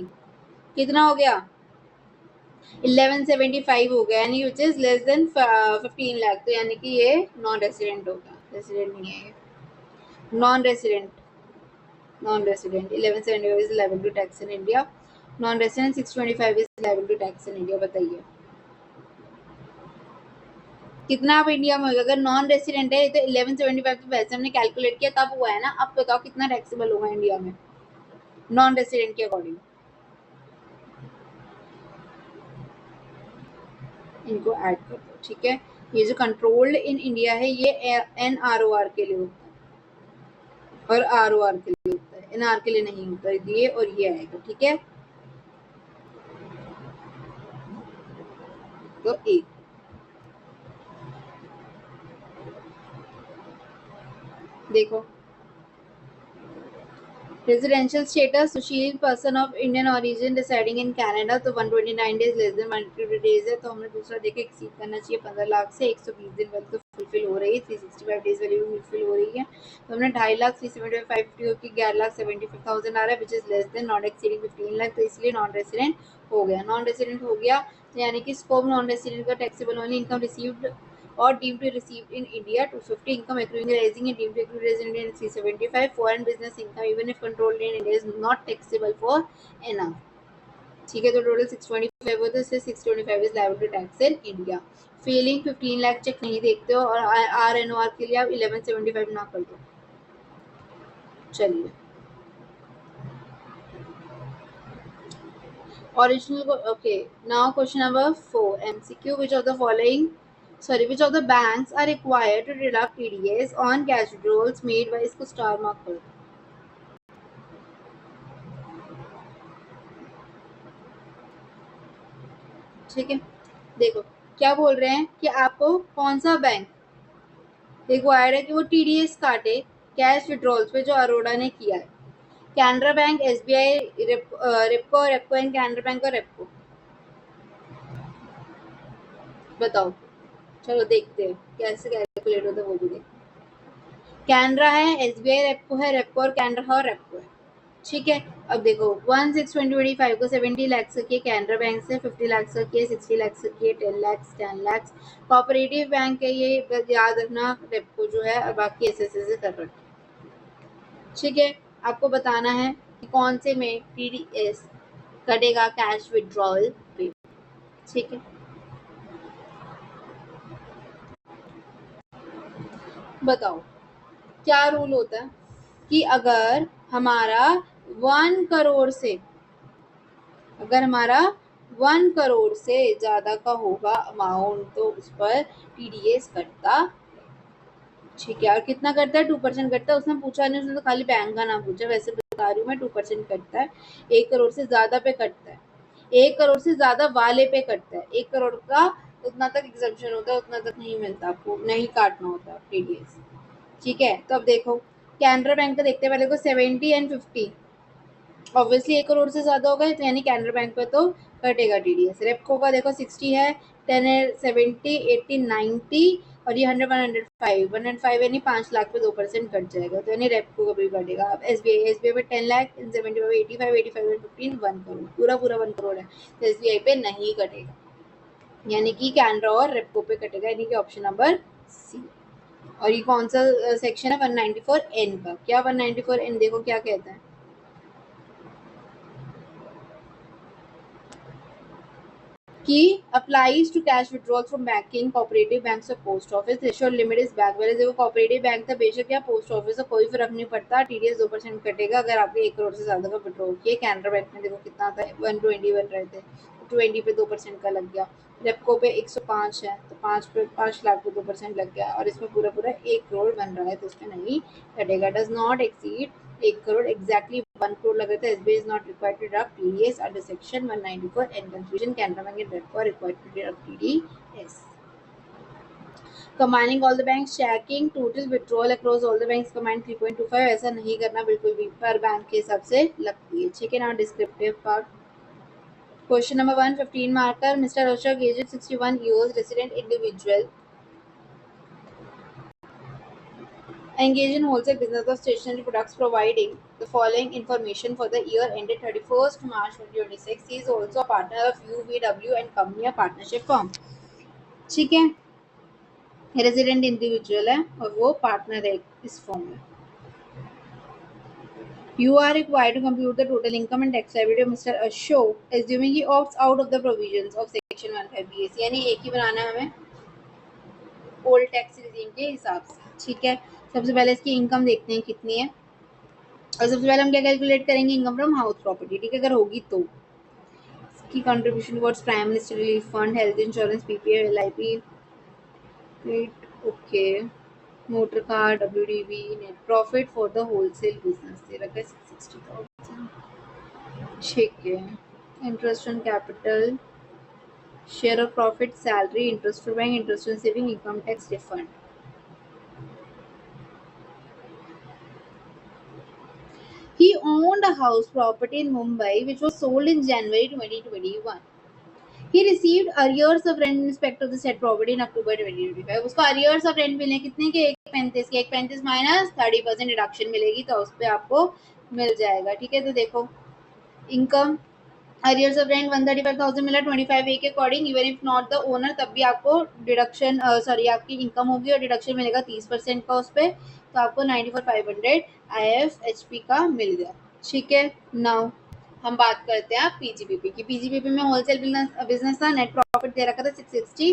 कितना हो गया 1175 हो गया, यानी which is less than 15 lakh, तो यानी कि ये नॉन रेसिडेंट होगा, रेसिडेंट नहीं है, non-resident 1175 is liable to tax in India, non-resident 625 is liable to tax in India। बताइए कितना आप इंडिया में होगा, अगर नॉन रेसिडेंट है तो 1175 तो वैसे हमने कैलकुलेट किया तब हुआ है ना, अब बताओ कितना टैक्सेबल होगा इंडिया में नॉन रेसिडेंट के अकॉर्डिंग, इनको ऐड कर दो, ठीक है। ये जो कंट्रोल्ड इन इंडिया है ये NROR के लिए होता है और ROR के लिए होता है, NR के लिए नहीं होता, ये और ये आएगा, ठीक है। तो एक देखो residential status, Sushil person of Indian origin residing in Canada, तो 129 डेज लेस देन 150 डेज है, तो हमने दूसरा देखा एक्सीड करना चाहिए 15 लाख से, 120 दिन वाली तो फुलफिल हो रही है, 365 डेज वाली भी फुलफिल हो रही है, तो हमने 2.5 लाख 375 की 11 लाख 75,000 आ रहा है which is less than not exceeding 15 lakh, तो इसलिए नॉन रेसिडेंट हो गया, नॉन रेसिडेंट हो गया, तो यानी कि स्कोप नॉन रेसिडेंट का taxable only income received or deemed to receive in India 250, income accruing arising and deemed to accrue arising in India 375, foreign business income even if controlled in India is not taxable for NR, ठीक है, तो total 625 होता है, इससे 625 is liable to tax in India. Failing 15 lakh check नहीं देखते हो और RNOR के लिए आप 1175 ना कर दो। चलिए original, okay, now question number 4 MCQ, which of the banks are required to deduct TDS on cash withdrawals made by, इसको स्टार मार्क कर दो, ठीक है। देखो क्या बोल रहे हैं कि आपको कौन सा बैंक रिक्वायर्ड है कि वो टीडीएस काटे कैश विड्रॉल्स पे जो अरोड़ा ने किया है। Canara bank, SBI, Repco and Canara bank और रेपको। बताओ, चलो देखते हैं कैसे कैलकुलेट होता है वो भी देखते हैं। कैनरा है, एसबीआई रेपको और कैनरा और रेपको है। ठीक है, अब देखो 1/6/2025 को 70 लाख का किए कैनरा बैंक से, 50 लाख का किए, 60 लाख का किए, 10 लाख कोऑपरेटिव बैंक है ये, याद रखना रेपको जो है, और बाकी ऐसे ऐसे कर रखे। ठीक है, आपको बताना है कि कौन से में टीडीएस कटेगा कैश विड्रॉल पे। ठीक है, बताओ क्या रूल होता है कि अगर हमारा 1 करोड़ से, अगर हमारा 1 करोड़ से ज्यादा का होगा अमाउंट तो उस पर टीडीएस कटता। ठीक है, और कितना करता है? 2% कटता है। उसने पूछा नहीं, उसने तो खाली बैंक का नाम पूछा, वैसे बता रही हूँ मैं, 2% कटता है। 1 करोड़ से ज्यादा पे कटता है, 1 करोड़ से ज्यादा वाले पे कटता है। 1 करोड़ का उतना तक एग्जम्पशन होता है, उतना तक नहीं मिलता आपको, नहीं काटना होता टीडीएस। ठीक है, तो अब देखो कैनरा बैंक का देखते हैं पहले को 70 एंड 50, ऑब्वियसली 1 करोड़ से ज्यादा होगा तो यानी कैनरा बैंक पे तो कटेगा टीडीएस। रेपको का देखो 60 है, 10 है, 70, 80, 90 और ये 100, 105 यानी 5 लाख पे 2% कट जाएगा, तो यानी रेपको का भी कटेगा। अब एसबीआई पे 10 लाख, 75, 85, 85 एंड 15 1 करोड़, पूरा पूरा 1 करोड़ है, तो एसबीआई पे नहीं कटेगा, यानी कि कैनरा और रेपको पे कटेगा, यानी कि ऑप्शन नंबर सी। और ये कौन सा सेक्शन है? 194N का। क्या 194N? देखो क्या कहता है कि applies to cash withdrawals from banking, cooperative banks और post office. Threshold limit is back value. देखो कोऑपरेटिव बैंक था बेशक या पोस्ट ऑफिस, कोई फर्क नहीं पड़ता, टीडीएस 2% कटेगा अगर आपने 1 करोड़ से ज्यादा का विड्रॉ किया। कैनरा बैंक में देखो कितना था, 121 रहे थे, 20 पे 2% का लग गया। रेपको पे 105 है, तो 5 लाख पे 2% लग गया, और इसमें पूरा पूरा 1 करोड़ बन रहा है, तो इसमें नहीं कटेगा। Does not exceed 1 crore, exactly 1 crore लग रहा था। SBI is not required to deduct TDS under section 194 and confusion. Canara bank and Repco are required to deduct TDS. Combining all the banks, checking total withdrawal across all the banks, combine 3.25, ऐसा नहीं करना बिल्कुल भी, पर bank के हिसाब से लगती है। ठीक है ना, descriptive part. Question number 115 marker, mister Ashok aged 61 years, resident individual, engage in wholesale business of stationery products, providing the following information for the year ended 31st March 2026. He is also a partner of UVW and Company, a partnership firm. ठीक है, resident individual है और वो partner है इस form में। You are required to compute the total income and tax liability of Mr. Ashok, assuming he opts out of the provisions of Section 15 BAC, यानी एक ही बनाना है हमें ओल्ड टैक्स रिजीम के हिसाब से। ठीक है, सबसे पहले इसकी इनकम देखते हैं कितनी है, और सबसे पहले हम क्या कैलकुलेट करेंगे? Income from house property. ठीक है, अगर होगी तो इसकी contribution towards prime minister relief fund, health insurance, PPF, LIP, okay, motor car, WDV, net profit for the wholesale business दे रखा है 60,000। ठीक है, interest on capital, share of profit, salary, interest on bank, interest on saving, income tax refund. He owned a house property in Mumbai which was sold in January 2021. He received arrears of rent in respect of the said property in October 2025. उसको arrears of rent मिले कितने के? 135 के। 135 minus 30% deduction मिलेगी, तो उस पर आपको मिल जाएगा। ठीक है, तो देखो इनकम arrears of rent 135,000 मिला 25A के according, even if not the owner, तब भी आपको डिडक्शन सॉरी आपकी इनकम होगी और डिडक्शन मिलेगा 30% का उस पर, तो आपको 94,500 IFHP का मिल गया। ठीक है, नाउ हम बात करते हैं पीजीबीपी की। पीजीबीपी में होलसेल बिजनेस था, नेट प्रॉफिट दे रखा था 660,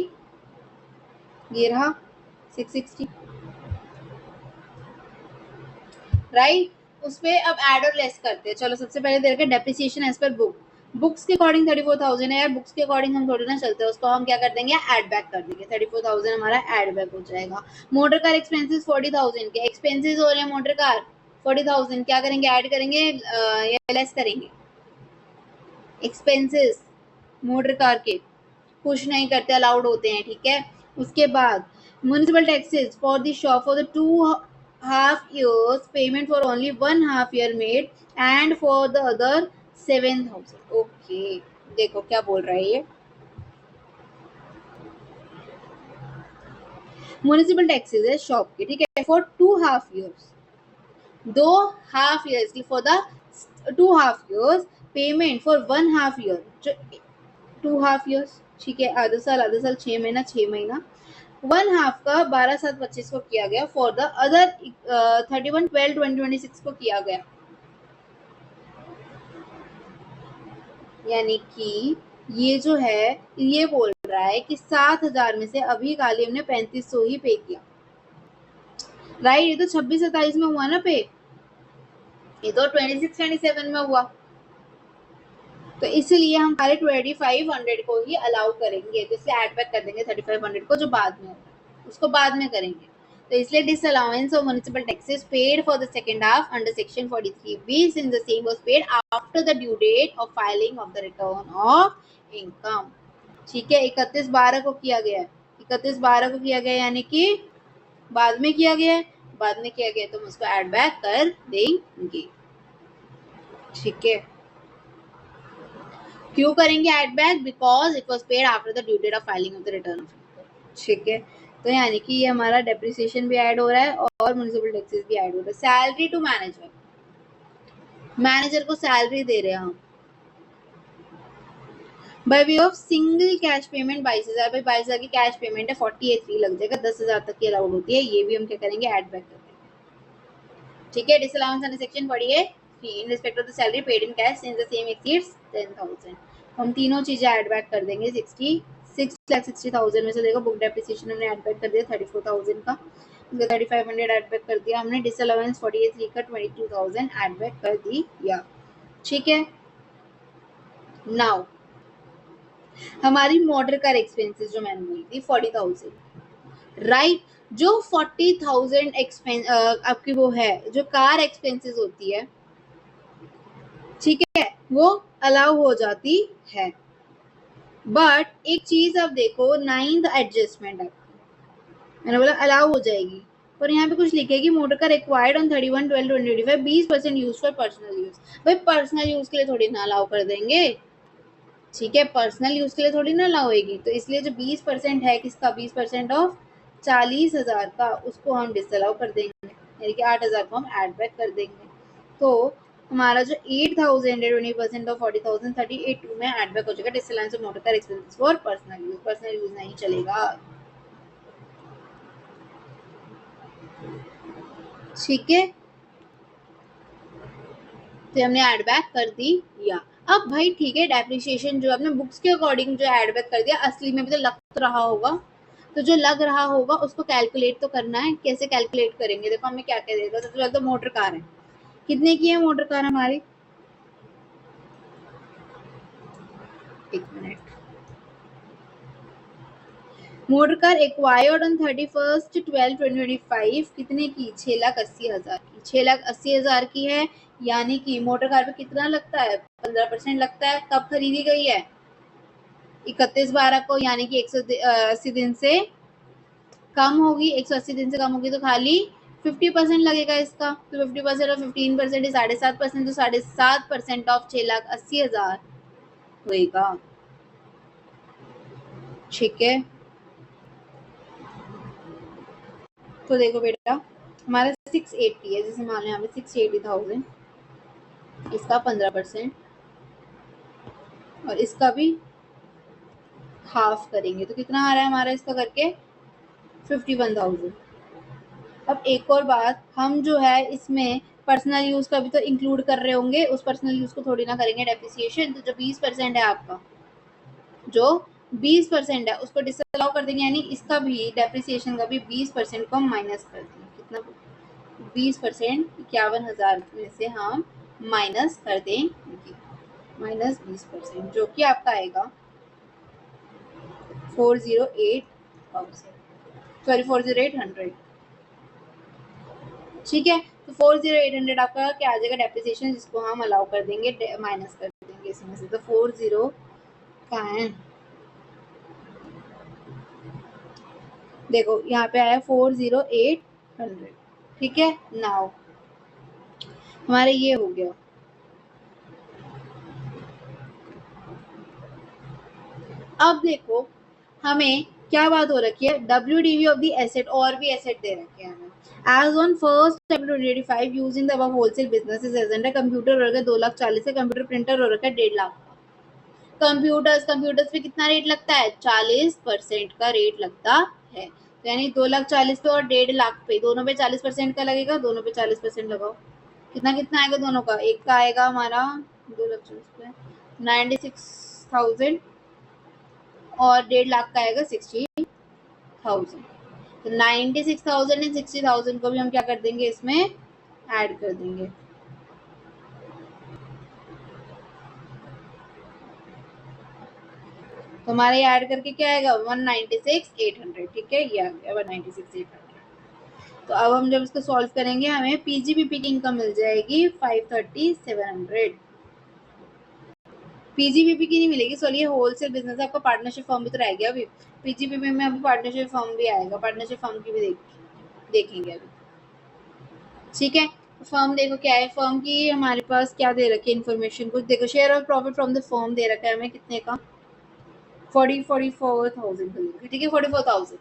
ये रहा 660, राइट। उसपे अब ऐड और लेस करते हैं। चलो सबसे पहले दे रखा है depreciation as per book, books के अकॉर्डिंग 34,000 है यार, बुक्स के अकॉर्डिंग हम थोड़ी ना चलते हैं, उसको हम क्या कर देंगे? ऐड बैक कर देंगे, 34,000 हमारा ऐड बैक हो जाएगा। मोटर कार एक्सपेंसेस 40,000 के एक्सपेंसेस हो रहे हैं, मोटर कार 40,000, क्या करेंगे? ऐड करेंगे या लेस करेंगे? एक्सपेंसेस मोटर कार के पुश नहीं करते, अलाउड होते हैं, ठीक है। उसके बाद municipal taxes for the shop for the 2.5 years payment for only 1.5 year made and for the other 7,000। Okay, देखो क्या बोल रहा है ये। म्युनिसिपल टैक्सेस है शॉप के, ठीक है, फॉर 2.5 years, 2.5 years की, for the 2.5 years payment for 1.5 year, जो 2.5 years, ठीक है, आधा साल 6 महीना 6 महीना, 1.5 का 12/7/25 को किया गया, फॉर द अदर 31/12/2026 को किया गया। यानी कि ये जो है ये बोल रहा है कि 7,000 में से अभी खाली हमने 3500 ही पे किया, राइट। ये तो 26-27 में हुआ ना पे, ये तो 26-27 में हुआ, तो इसीलिए हम खाली 2500 को ही अलाउ करेंगे, तो इसलिए एड बैक कर देंगे 3500 को, जो बाद में होगा उसको बाद में करेंगे। तो इसलिए disallowance of municipal taxes paid for the second half under section 43B since the same was paid after the due date of filing of the return of income, ठीक है। 31/12 को किया गया है, 31/12 को किया गया, यानी कि बाद में किया गया है, बाद में किया गया, तो हम उसको एड बैक कर देंगे, ठीक है। क्यों करेंगे add back? Because it was paid after the due date of filing of the return of income, ठीक है। तो यानी कि ये हमारा डेप्रिसिएशन भी ऐड हो रहा है और म्युनिसिपल टैक्सेस भी ऐड हो रहा है। सैलरी टू मैनेजर, मैनेजर को सैलरी दे रहे हैं हम by way of single cash payment 22,000, भाई 22,000 की कैश पेमेंट है, 48 लग जाएगा, 10,000 तक की अलाउड होती है, ये भी हम क्या करेंगे एड बैक कर देंगे, ठीक है। Disallowance under section 48 in respect of the salary paid in cash since the same exceeds 10,000, हम तीनों चीजें ऐड बैक कर देंगे। 6,60,000 में से देखो बुक डेप्रिसिएशन हमने ऐड बैक कर दिया 34,000 का, 3,500 ऐड बैक कर दिया हमने, डिसअलाउंस 48 का 22,000 ऐड बैक कर दिया, ठीक है। नाउ हमारी मोटर कार एक्सपेंसेस जो मैंने बोली थी 40,000, राइट। जो 40,000 एक्सपेंस आपकी वो है जो कार एक्सपेंसेस होती है, ठीक है, वो अलाउ हो जाती है। बट एक चीज अब देखो, 9th एडजस्टमेंट है, मैंने बोला अलाउ हो जाएगी, पर यहाँ पे कुछ लिखे कि motor car acquired on 31/12/2025 20% use for personal use. भाई पर्सनल यूज के लिए थोड़ी ना अलाउ कर देंगे, ठीक है, पर्सनल यूज के लिए थोड़ी ना अलाउ होगी, तो इसलिए जो 20% है किसका, 20% ऑफ 40,000 का, उसको हम डिसअलाउ कर देंगे, यानी कि 8,000 को हम ऐड बैक कर देंगे। तो हमारा जो 8,000 है 20% ऑफ 40,000 38 में ऐड बैक हो जाएगा। Disallowance of motor car expenses for personal use नहीं चलेगा, ठीक है। तो हमने ऐड बैक कर दिया। अब भाई ठीक है, डेप्रिसिएशन जो आपने बुक्स के अकॉर्डिंग जो ऐड बैक कर दिया, असली में भी तो लग तो रहा होगा, तो जो लग रहा होगा उसको कैलकुलेट तो करना है। कैसे कैलकुलेट करेंगे? देखो हमें क्या क्या देगा। सबसे पहले तो मोटर कार है, कितने की है मोटर कार हमारी, एक minute. Motor car acquired on 31/12/2025 कितने की, 6,80,000 की, 6,80,000 की है। यानी कि मोटर कार पे कितना लगता है, 15% लगता है। कब खरीदी गई है, 31/12 को, यानी कि 180 दिन से कम होगी, 180 दिन से कम होगी तो खाली 50% लगेगा इसका, तो 50% और 15% 7.5%, तो 7.5% ऑफ 6,80,000 होएगा, ठीक है। तो देखो बेटा हमारा 680 है, जैसे मान लो यहाँ पे 680,000, इसका 15% और इसका भी हाफ करेंगे तो कितना आ रहा है हमारा इसका करके 51,000। अब एक और बात, हम जो है इसमें पर्सनल यूज का भी तो इंक्लूड कर रहे होंगे, उस पर्सनल यूज को थोड़ी ना करेंगे डेप्रिसिएशन। तो जो 20% है आपका, जो 20% है उसको डिसअलाउ कर देंगे, यानी इसका भी डेप्रिसिएशन का भी 20% को हम माइनस कर देंगे। कितना, 20%, 51,000 में से हम माइनस कर देंगे, माइनस 20%, जो कि आपका आएगा 408,000, ठीक है। तो 40800 आपका क्या आ जाएगा डेप्रिसिएशन, जिसको हम अलाउ कर देंगे, माइनस कर देंगे इसमें से। तो 40 का है देखो यहाँ पे आया 40800, ठीक है। नाउ हमारा ये हो गया। अब देखो हमें क्या बात हो रखी है, WDV ऑफ द एसेट, और भी एसेट दे रखे हैं हमें। As on 1 April 2025 using the above wholesale businesses agenda, computer हो रखा है 2,40,000 का, कंप्यूटर प्रिंटर हो रखा है 1.5 लाख का। कंप्यूटर्स पे कितना रेट लगता है, 40% का रेट लगता है। यानी 2,40,000 पे और 1.5 लाख पे, दोनों पे 40% का लगेगा, दोनों पे 40% लगाओ। कितना कितना आएगा दोनों का, एक का आएगा हमारा 2,40,000 पे 96,000 और 1.5 लाख का आएगा 60,000। तो 96,000 एंड 60,000 को भी हम क्या कर देंगे, इसमें ऐड कर देंगे। तो हमारे ऐड करके क्या आएगा, 196,800, ठीक है, ये आ गया 196,800। तो अब हम जब इसको सॉल्व करेंगे हमें पीजीबीपी की इनकम मिल जाएगी 530,700। पीजीबीपी की नहीं मिलेगी, सॉरी ये होलसेल बिजनेस है, आपका पार्टनरशिप फॉर्म भी तो रह गया अभी। पीजीबीपी में अभी पार्टनरशिप फॉर्म भी आएगा, पार्टनरशिप फॉर्म की भी देखेंगे अभी, ठीक है। फर्म देखो क्या है, फर्म की हमारे पास क्या दे रखी है इन्फॉर्मेशन, कुछ देखो। Share of profit from the firm दे रखा है हमें कितने का, 44,000 का, ठीक है, 44,000।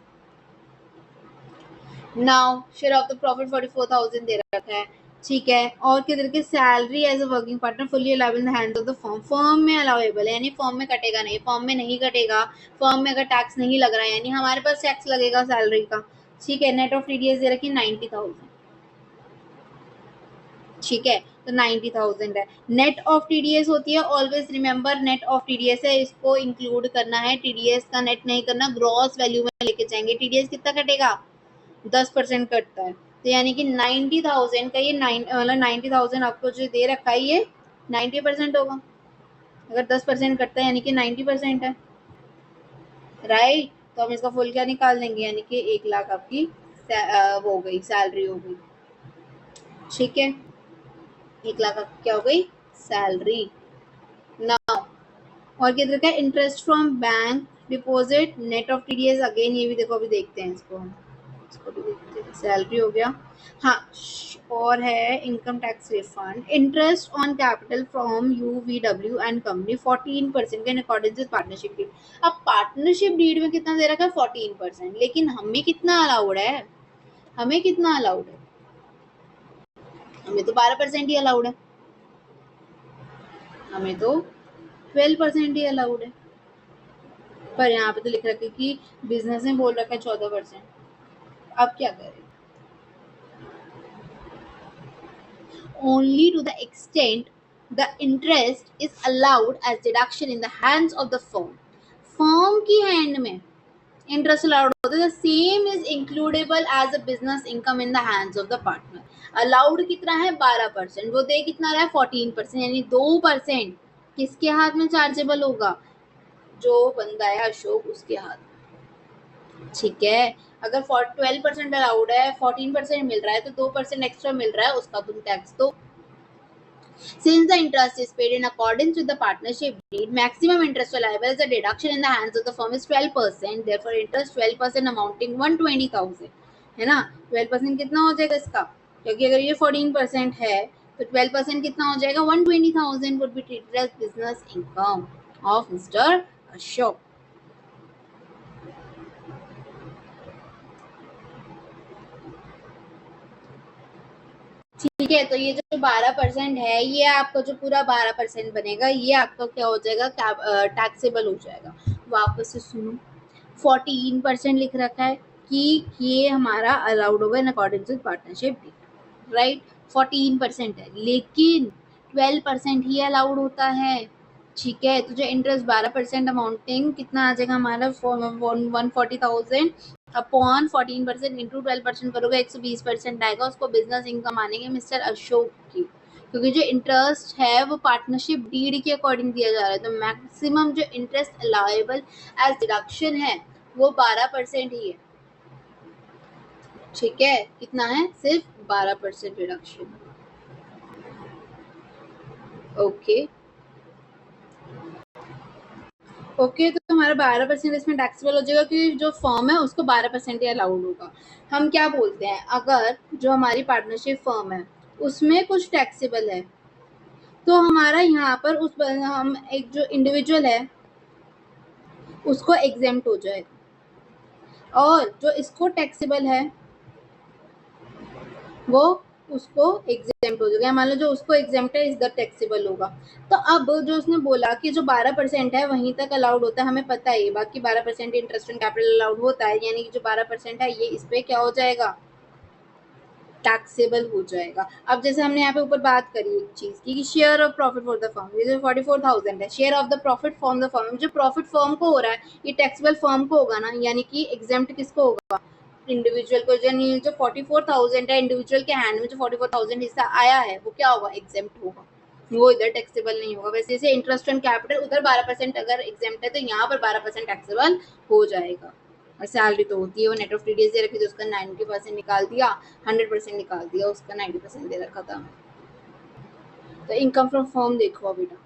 Now share of the profit 44,000 दे रखा है, ठीक है। और किधर के, salary as a working partner fully allowed in the hands of the firm, firm में अलाउेबल है, यानी फर्म में कटेगा नहीं, फर्म में नहीं कटेगा। फर्म में अगर टैक्स नहीं लग रहा है, यानी हमारे पास टैक्स लगेगा सैलरी का, ठीक है। नेट ऑफ टीडीएस दे रखी 90,000, ठीक है। तो 90,000 है। नेट ऑफ टीडीएस होती है, always remember net of TDS है, इसको इंक्लूड करना है, टीडीएस का नेट नहीं करना, ग्रॉस वैल्यू में लेके जाएंगे। टीडीएस कितना कटेगा, 10% कटता है, तो यानी कि 90,000 का ये मतलब 90,000 आपको जो दे रखा है ये 90% होगा। अगर 10% कटता है यानी कि 90% है, राइट। तो हम इसका फुल क्या निकाल देंगे, यानी कि 1 लाख आपकी वो हो गई, सैलरी हो गई, ठीक है। 1 लाख आपकी क्या हो गई, सैलरी। ना और क्या देखा है, interest from bank deposit, net of TDS, again ये भी देखो, अभी देखते हैं इसको हम, इसको भी देखते हैं। सैलरी हो गया, हाँ। और है income tax refund, interest on capital from UVW and company 14% in according with partnership deed. अब पार्टनरशिप डीड में कितना दे रखा है, 14%, लेकिन हमें कितना अलाउड है, हमें कितना अलाउड है, हमें तो 12% ही अलाउड है, हमें तो 12% ही अलाउड है। पर यहाँ पे तो लिख रखा है कि बिजनेस में बोल रखा है 14%। अब क्या करें, only to the extent the interest is allowed as deduction in the hands of the firm, firm की हैंड में इंटरेस्ट अलाउड होता है, same is includable as a business income in the hands of the partner. Allowed कितना है, 12%, वो दे कितना रहा है, 14%, यानी 2% किसके हाथ में चार्जेबल होगा, जो बंदा है अशोक उसके हाथ में, ठीक है। अगर 12% अलाउड है, 14% मिल रहा है, तो 2% एक्स्ट्रा मिल रहा है, उसका तुम टैक्स दो। Since the interest is paid in accordance with the partnership deed, maximum interest liable as a deduction in the hands of the firm is 12%. Therefore, interest 12% amounting 120,000 है ना। 12% कितना हो जाएगा इसका, क्योंकि अगर ये 14% है तो 12% कितना हो जाएगा, 120,000 would be treated as business income of Mr. Ashok. ठीक है। तो ये जो 12% है, ये आपका जो पूरा 12% बनेगा, ये आपका क्या हो जाएगा, टैक्सेबल हो जाएगा। वापस से सुनो, 14% लिख रखा है कि ये हमारा अलाउड होगा in according with partnership deed, right. 14% है, लेकिन 12% ही अलाउड होता है, ठीक है। तो जो इंटरेस्ट 12% अमाउंटिंग कितना आ जाएगा हमारा, 140,000 अपॉन 14% इंटू 12% करोगे 120% आएगा, उसको बिजनेस इनकम आनेंगे मिस्टर अशोक की, क्योंकि जो इंटरेस्ट है वो पार्टनरशिप डीड के अकॉर्डिंग दिया जा रहा है। तो मैक्सिमम जो इंटरेस्ट अलाउेबल एज डिडक्शन है वो 12% ही है, ठीक है। कितना है, सिर्फ 12% डिडक्शन, ओके। ओके, तो हमारा 12% इसमें टैक्सेबल हो जाएगा क्योंकि जो फर्म है उसको 12% ही अलाउड होगा। हम क्या बोलते हैं, अगर जो हमारी पार्टनरशिप फर्म है उसमें कुछ टैक्सेबल है तो हमारा यहाँ पर उस हम एक जो इंडिविजुअल है उसको एग्जेम्प्ट हो जाएगा, और जो इसको टैक्सेबल है वो उसको एग्जेम्प्ट हो जाएगा। मान लो जो उसको एग्जेम्प्ट है इधर टैक्सेबल होगा। तो अब जो उसने बोला कि जो 12% है वहीं तक अलाउड होता है, हमें पता है, बाकी 12% इंटरेस्ट ऑन कैपिटल अलाउड होता है, यानी कि जो 12% है ये इस पे क्या हो जाएगा, टैक्सेबल हो जाएगा। अब जैसे हमने यहाँ पे ऊपर बात करी एक चीज की, share of profit for the firm, ये जो 44,000 है, share of the profit from the firm, जो प्रॉफिट फर्म को हो रहा है ये टैक्सेबल फर्म को होगा ना, यानी कि एग्जेम्प्ट किसको होगा, इंडिविजुअल को। जो 44,000 है इंडिविजुअल के हैंड में, जो 44,000 हिस्सा आया है वो क्या होगा, एग्जेम्प्ट होगा, वो इधर टैक्सेबल नहीं होगा। वैसे जैसे इंटरेस्ट ऑन कैपिटल उधर 12% अगर एग्जेम्प्ट है तो यहाँ पर 12% टैक्सेबल हो जाएगा। और सैलरी तो होती है वो नेट ऑफ टीडीएस दे रखी, तो उसका 90% निकाल दिया, 100% निकाल दिया, उसका 90% दे रखा था। तो इनकम फ्रॉम फर्म देखो बेटा,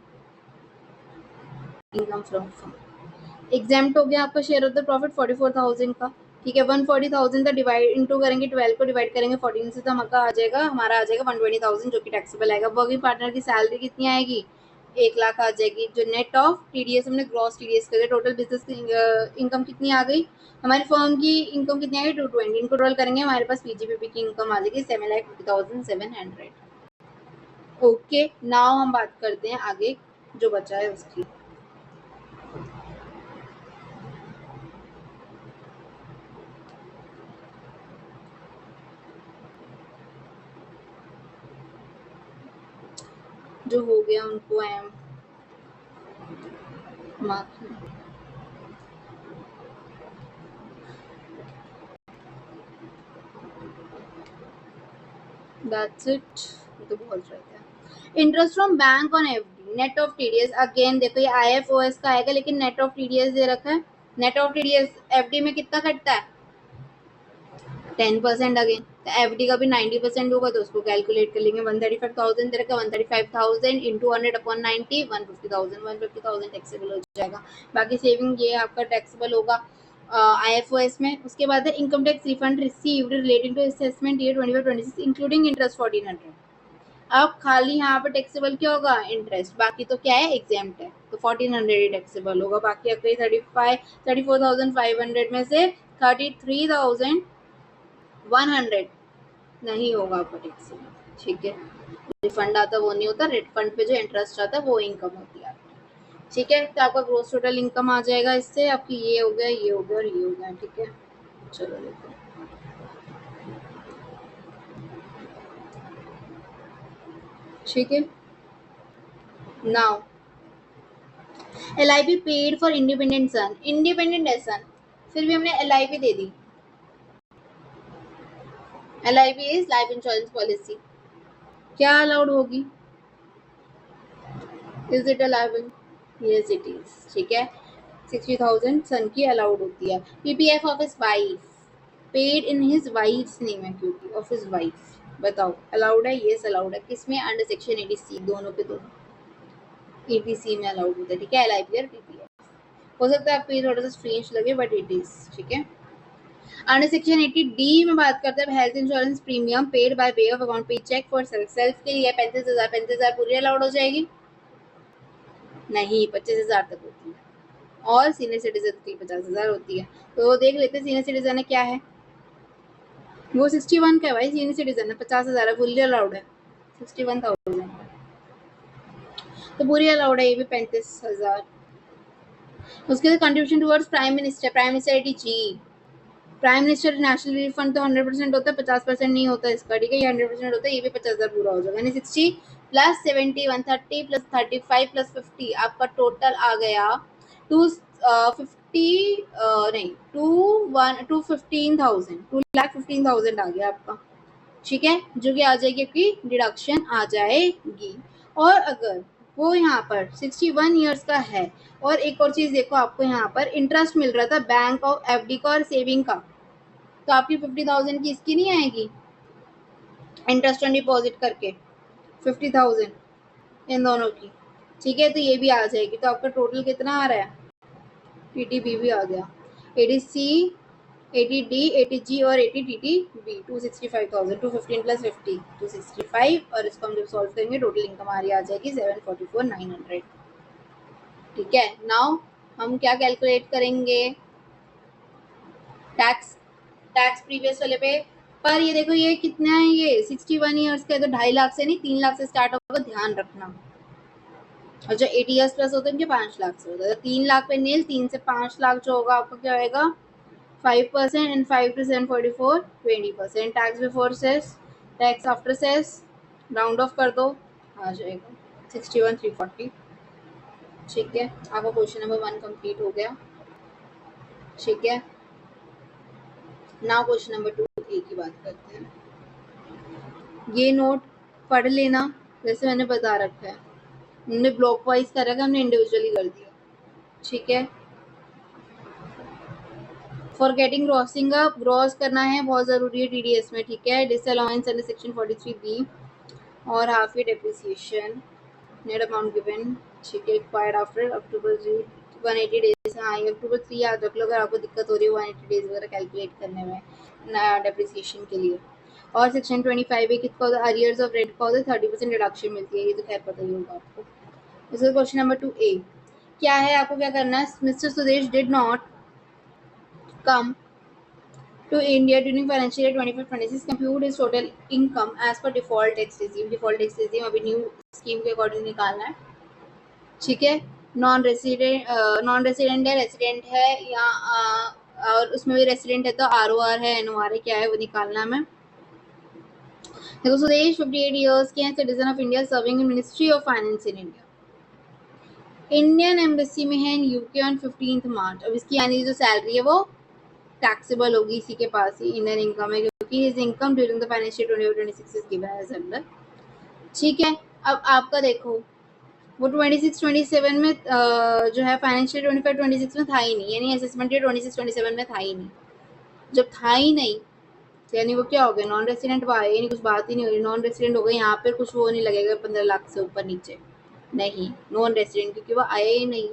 इनकम फ्रॉम फर्म एग्जाम्प्ट हो गया आपका शेयर ऑफ द प्रॉफिट 44,000 का, ठीक है। 140,000 का डिवाइड इंटू करेंगे, 12 को डिवाइड करेंगे 14 से, तो हमारा आ जाएगा 120,000 जो कि टैक्सेबल आएगा। वर्किंग पार्टनर की सैलरी कितनी आएगी, 1 लाख आ जाएगी। जो नेट ऑफ टीडीएस, हमने ग्रॉस टीडीएस कर, टोटल बिजनेस इनकम कितनी आ गई, हमारी फर्म की इनकम कितनी आ गई 220, इनको टोटल करेंगे हमारे पास पीजीपीपी की इनकम आ जाएगी 7,50,700। ओके, नाउ हम बात करते हैं आगे जो बचा है उसकी। जो हो गया उनको एम मार्क, दैट्स इट, तो बहुत रहता है। Interest from bank on FD, net of TDS, again देखो ये आईएफओएस का आएगा लेकिन नेट ऑफ टीडीएस दे रखा है। नेट ऑफ टीडीएस एफडी में कितना कटता है, 10%। अगेन तो एफडी का भी 90% होगा, तो उसको कैलकुलेट कर लेंगे। 135,000 दे रखा है, 135,000 इंटू 100/90, 150,000, 150,000 टैक्सेबल हो जाएगा। बाकी सेविंग ये आपका टैक्सेबल होगा आईएफओएस में। उसके बाद है income tax refund received relating to assessment year 25-26 including interest 1400। अब खाली यहाँ पे टैक्सेबल क्या होगा, इंटरेस्ट, बाकी तो क्या है, एग्जाम्प्ट है, तो 1400 ही टैक्सेबल होगा। बाकी अगर 34,500 में से 33,100 नहीं होगा आपका टैक्सेबल, ठीक है। रिफंड आता वो नहीं होता, रिफंड पे जो इंटरेस्ट आता है वो इनकम होती है आपकी, ठीक है। तो आपका ग्रोस टोटल इनकम आ जाएगा इससे, आपकी ये हो गया, ये हो गया और ये हो गया, ठीक है। चलो देखो, ठीक है। Now LIP paid for independent son, independent है सन, फिर भी हमने LIP दे दी। LIP is life insurance policy, क्या अलाउड होगी, is it allowable, yes it is, ठीक है। 60,000 सन की अलाउड होती है। PPF of his wife, paid in his wife's name है क्योंकि ऑफ हिज वाइफ, बताओ अलाउड है, यस अलाउड है, किसमें, अंडर सेक्शन 80C, दोनों पे दोनों 80C में अलाउड होता है, ठीक है। LIP और PPF हो सकता है आपको ये थोड़ा सा स्ट्रेंज लगे बट इट इज, ठीक है। अंडर सेक्शन 80D में बात करते हैं health insurance premium paid by way of account पे चेक फॉर सेल्फ, सेल्फ के लिए 35,000 पूरी अलाउड हो जाएगी, नहीं 25,000 तक होती है, और सीनियर सिटीजन की 50,000 होती है। तो देख लेते हैं सीनियर सिटीजन है क्या है, वो 61 का है भाई, सीनियर सिटीजन है, 50,000 है, फुल्ली अलाउड है, 61,000, तो पूरी अलाउड है ये भी 35,000। उसके बाद contribution towards prime minister, prime minister 80G, prime minister national relief fund तो 100% होता है, 50% नहीं होता इसका, ठीक है। ये 100% होता है, ये भी 50,000 पूरा हो जाएगा, यानी 60 प्लस 70 130 प्लस 35 प्लस 50 आपका टोटल आ गया 250 नहीं 2,15,000 आ गया आपका, ठीक है, जो कि आ जाएगी आपकी डिडक्शन आ जाएगी। और अगर वो यहाँ पर 61 ईयर्स का है, और एक और चीज देखो, आपको यहाँ पर इंटरेस्ट मिल रहा था बैंक ऑफ एफडी का और सेविंग का, तो आपकी 50,000 की इसकी नहीं आएगी, इंटरेस्ट ऑन डिपॉजिट करके 50,000 इन दोनों की, ठीक है। तो ये भी आ जाएगी, तो आपका टोटल कितना आ रहा है, TTB भी आ गया, 80C, 80D, 80G और 80TTB 265,000, 215 प्लस 50 265, और इसको हम जब सॉल्व करेंगे टोटल इनकम हमारी आ जाएगी 744,900। ठीक है, नाउ हम क्या कैलकुलेट करेंगे, टैक्स। टैक्स प्रीवियस वाले पे, पर ये देखो ये कितना है, ये 61 ईयर्स का है, तो 2.5 लाख से नहीं 3 लाख से स्टार्ट होगा, ध्यान रखना। और जो 80 ईयर्स प्लस होते हैं उनके 5 लाख से होता है, तो 3 लाख पे नील, 3 से 5 लाख जो होगा आपका क्या होएगा 5%, and 5 to 744 20%। Tax before cess, tax after cess round off कर दो, आ जाएगा 61,340। ठीक है, आपका क्वेश्चन नंबर 1 कंप्लीट हो गया। ठीक है, नाउ क्वेश्चन नंबर 2 ए की बात करते हैं। ये नोट पढ़ लेना, जैसे मैंने बता रखा है, हमने ब्लॉक वाइज कर रखा है, हमने इंडिविजुअली कर दिया। ठीक है, for getting crossing up, gross करना है बहुत जरूरी है टीडीएस में। ठीक है, डिसअलाउंस अंडर सेक्शन 43B और half year depreciation, net amount given. ठीक है, एक्सपायर्ड आफ्टर अक्टूबर 180 डेज। हाँ, ये अक्टूबर 3 याद रख लो अगर आपको दिक्कत हो रही है 180 डेज वगैरह कैलकुलेट करने में नया डेप्रिसिएशन के लिए। और सेक्शन 25 एक किसका होता है, अरियर्स ऑफ रेंट का होता है, 30% डिडक्शन मिलती है, ये तो खैर पता ही होगा आपको। इसका क्वेश्चन नंबर 2A क्या है, आपको क्या करना है, mister Sudesh did not come to India during financial year 25-26, compute his total income as per default tax regime। default tax regime अभी न्यू स्कीम के अकॉर्डिंग निकालना है। ठीक है, नॉन रेसिडेंट है, रेसिडेंट है या और उसमें भी रेसिडेंट है तो ROR है, NOR है, क्या है वो निकालना है हमें। देखो सुदेश 58 ईयर्स के हैं, citizen of India, serving in ministry of finance in India, Indian embassy में है इन यूके ऑन 15 मार्च। अब इसकी यानी जो सैलरी है वो टैक्सेबल होगी, इसी के पास ही इनर इनकम है, क्योंकि his income during the financial 2026 is given as under. ठीक है, अब आपका देखो वो 26-27 में जो है फाइनेंशियल 25-26 में था ही नहीं, यानी असेसमेंट ईयर 26-27 में था ही नहीं। जब था ही नहीं यानी वो क्या हो गया, नॉन रेसिडेंट वो आया, यानी कुछ बात ही नहीं हो रही, नॉन रेसिडेंट हो गए, यहाँ पे कुछ वो नहीं लगेगा 15 लाख से ऊपर नीचे, नहीं नॉन रेसिडेंट, क्योंकि वो आया ही नहीं।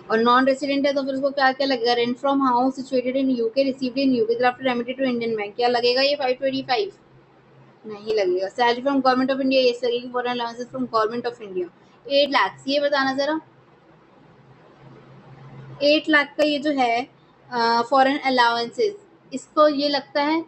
और नॉन रेसिडेंट है तो फिर उसको क्या क्या लगेगा, rent from house situated in UK, received in UK, after remitted to Indian bank, क्या लगेगा ये 525 नहीं लगेगा। Salary from government of India, ये लगेगी, foreign allowances from government of India 8 lakh. ये बताना जरा 8 लाख का ये जो है फॉरेन अलाउंसेस, इसको ये लगता है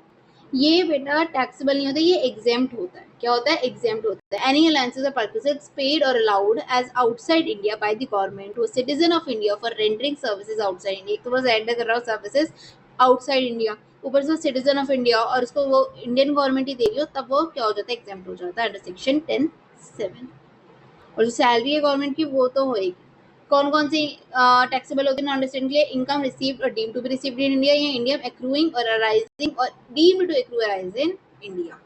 ये बेटा टैक्सेबल नहीं होता, ये एग्जेम्प्ट होता है। क्या होता है, एग्जेम्प्ट होता है। एनी अलाउंसेस और पर्पसेस पेड और allowed as outside India by the government to citizen of India for rendering services outside India. एक तो बस ऐड कर रहा हूँ सर्विसेज आउटसाइड इंडिया, ऊपर से सिटीजन ऑफ इंडिया, और उसको वो इंडियन गवर्नमेंट ही दे रही हो, तब वो क्या हो जाता है, एग्जेम्प्ट हो जाता है अंडर सेक्शन 10(7). और जो सैलरी है गवर्नमेंट की वो तो होएगी। कौन कौन सी टैक्सेबल होती है नॉन रेसिडेंट के लिए, इनकम रिसीव्ड और deemed to be received in India, या इंडिया एक्रूइंग और अराइजिंग और deemed to accrue arise in India.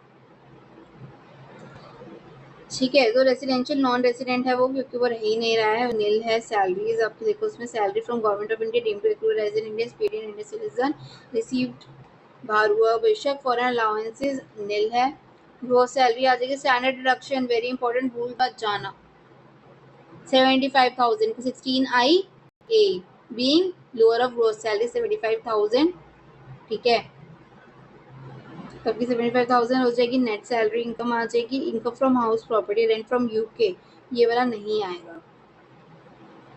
ठीक है, तो रेसिडेंशियल नॉन रेसिडेंट है वो, क्योंकि वो रह ही नहीं रहा है, नील है। सैलरीज आपको देखो उसमें, salary from government of India deemed to accrue arise in India, paid in India citizen, received बाहर हुआ बेशक, फॉरेन अलाउंसेस नील है, वो सैलरी आ जाएगी। स्टैंडर्ड डिडक्शन वेरी इंपॉर्टेंट, भूल मत जाना, 75,000 को 16IA being lower of gross salary 75,000। ठीक है, तब की 75,000 हो जाएगी, नेट सैलरी इनकम आ जाएगी। Income from house property, rent from UK, ये वाला नहीं आएगा।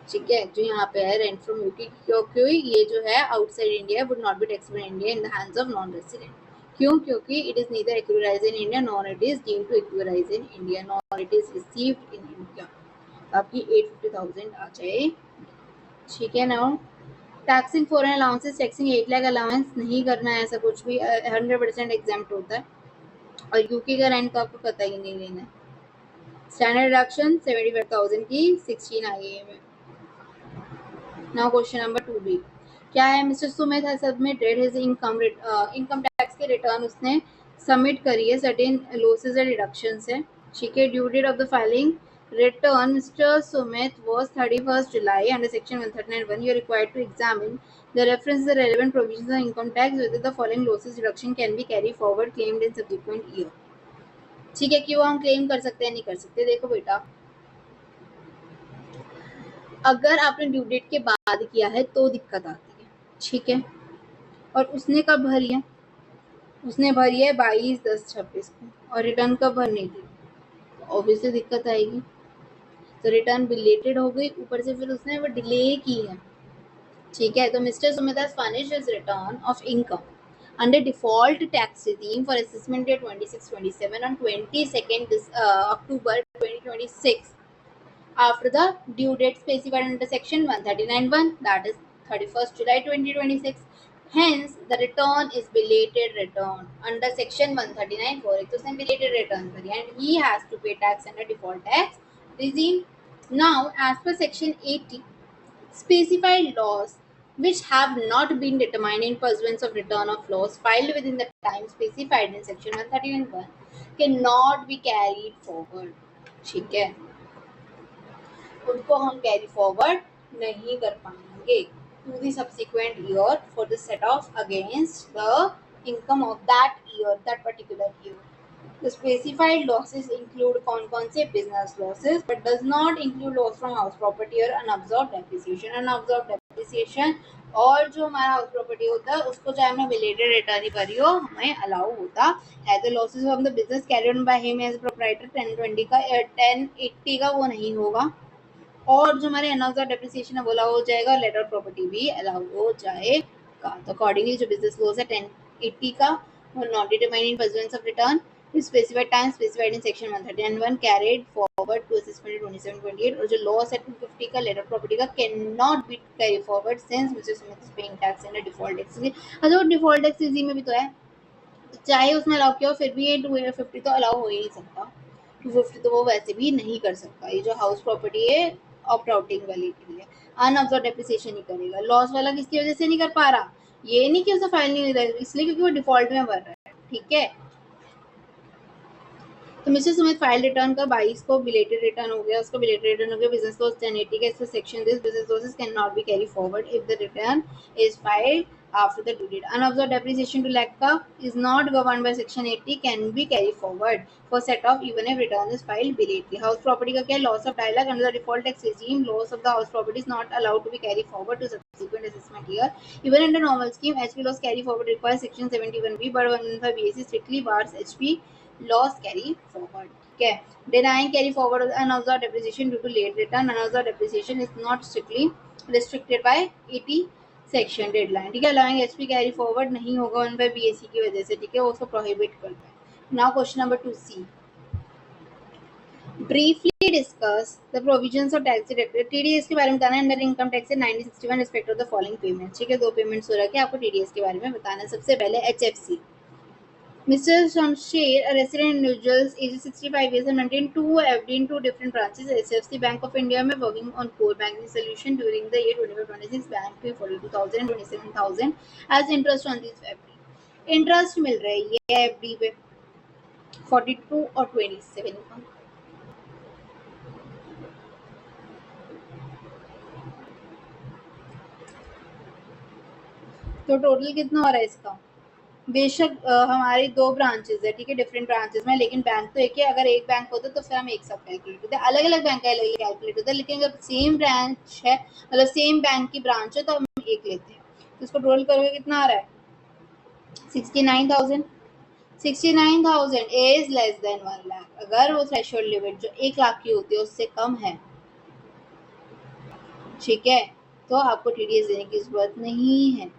ठीक है, जो यहाँ पे है रेंट फ्रॉम यूके, क्योंकि ये जो है outside India would not be taxable in India in the hands of non resident. क्यों, क्योंकि it is neither accrues in India nor it is deemed to accrues in India nor it is received in India. आपकी 850,000 आ जाए। ठीक है, now taxing foreign allowances, taxing 8 lakh allowance नहीं करना है, ऐसा कुछ भी 100% एग्जाम्प्ट होता है। और यूके का रेंट तो आपको पता ही नहीं लेना है। स्टैंडर्ड डिडक्शन 75,000 की 16IA में। नाउ क्वेश्चन नंबर 2B क्या है, mister Sumit has submitted his income tax के रिटर्न उसने सबमिट करी है, सर्टेन लॉसेस एंड डिडक्शंस है। ठीक है, due date of the filing return Mr. Sumit was 31st July under section 139(1). You are required to examine the reference the relevant provisions of income tax whether the following losses reduction can be carried forward claimed in subsequent year। ठीक है, क्यों हम claim कर सकते हैं नहीं कर सकते, देखो बेटा अगर आपने ड्यू डेट के बाद किया है तो दिक्कत आती है, ठीक है। और उसने कब भरी है? उसने भरी है 22/10/26 को और रिटर्न कब भरनी थी? ऑब्वियसली दिक्कत आएगी। तो रिटर्न बिलेटेड हो गई, ऊपर से फिर उसने वो डिले की है, ठीक है। तो mister सुमिता's furnished his return of income under default tax regime for assessment year 26-27 on 22nd October 2026 after the due date specified under section 139(1), that is 31st July 2026. Hence, the return is belated return under section 139(4). तो उसने belated return करी and he has to pay tax under default tax regime. Now, as per section 80, specified laws which have not been determined in pursuance of return of laws filed within the time specified in section 139(1) cannot be carried forward, ठीक है। उनको हम carry forward नहीं कर पाएंगे to the subsequent year for the set off against the income of that year, that particular year. The specified losses include कौन-कौन से business losses, but does not include loss from house property और unabsorbed depreciation. Unabsorbed depreciation और जो हमारा house property होता है उसको चाहे हमने बिलेटेड रिटर्न ही करी हो हमें अलाउ होता है। The losses from the business carried on by him as proprietor 1020 का 1080 का वो नहीं होगा। और जो हमारे अनऑब्जर्व डेप्रिसिएशन है वो अलाउ हो जाएगा, लेटर प्रॉपर्टी भी अलाउ हो जाएगा। तो अकॉर्डिंगली जो बिजनेस लॉस है 1080 का वो not determined in pursuance of return specified time specified in section 131 carried forward to assessment 2728। और जो लॉस है 250 का लेटर प्रॉपर्टी का can not be carry forward since mister Smith is paying tax in default tax. अच्छा वो default tax easy में भी तो है, चाहे उसमें अलाउ किया हो फिर भी ये 250 तो अलाउ हो ही नहीं सकता। 250 तो वो वैसे भी नहीं कर सकता। ये जो हाउस प्रॉपर्टी है ऑप्ट आउटिंग वाले के लिए अनऑब्जर्व डेप्रिसिएशन ही करेगा। लॉस वाला किसकी वजह से नहीं कर पा रहा? ये नहीं कि उसे फाइल नहीं रहा, इसलिए क्योंकि वो डिफॉल्ट में भर रहा है, ठीक है। तो मिस्टर सुमित फाइल रिटर्न का 22 को बिलेटेड रिटर्न हो गया, उसका बिलेटेड रिटर्न हो गया। बिजनेस लॉस 1080 का इसका section this business losses can not be carry forward if the return is filed after the due date. Unobserved depreciation to lakh ka is not governed by section 80 can be carried forward for set off even if return is filed belatedly. House property का क्या है? Loss of dialogue under the default tax regime. Loss of the house property is not allowed to be carried forward to subsequent assessment year. Even under normal scheme, HP loss carry forward requires section 71B, but 115 BAC strictly bars HP loss carry forward. Okay. Denying carry forward of unobserved depreciation due to late return. Unobserved depreciation is not strictly restricted by 80 section deadline, ठीक है। Allowing HP carry forward नहीं होगा 1/BAC की वजह से, ठीक है, वो उसको प्रोहिबिट करता है। Now question number 2C, briefly discuss the provisions of tax deducted. TDS के बारे में बताना है अंडर इनकम टैक्स से 1961 respect of the following payments, ठीक है। दो पेमेंट्स हो रखे हैं, आपको टीडीएस के बारे में बताना है। सबसे पहले HFC, Mr. Shamsher, a resident individual, aged 65 years, and maintained two FD in two different branches, HFC Bank of India, में working on core banking solution during the year 25-26, bank pay 42,000 and 27,000 as interest on these FD. Interest मिल रहा है ये FD पे 42 और 27 का। तो total कितना हो रहा है इसका? बेशक हमारी दो ब्रांचेस है, ठीक है, डिफरेंट ब्रांचेस में, लेकिन बैंक तो एक है। अगर एक बैंक होता तो फिर हम एक साथ कैलकुलेट होते, अलग अलग बैंक का अलग अलग कैलकुलेट होता है, लेकिन अगर सेम ब्रांच है मतलब सेम बैंक की ब्रांच है तो हम एक लेते हैं। तो इसको टोटल करोगे कितना आ रहा है? 69,000। 69,000 इज लेस देन 1 लाख। अगर वो थ्रेशोल्ड लिमिट जो 1 लाख की होती है उससे कम है, ठीक है, तो आपको टीडीएस देने की जरूरत नहीं है।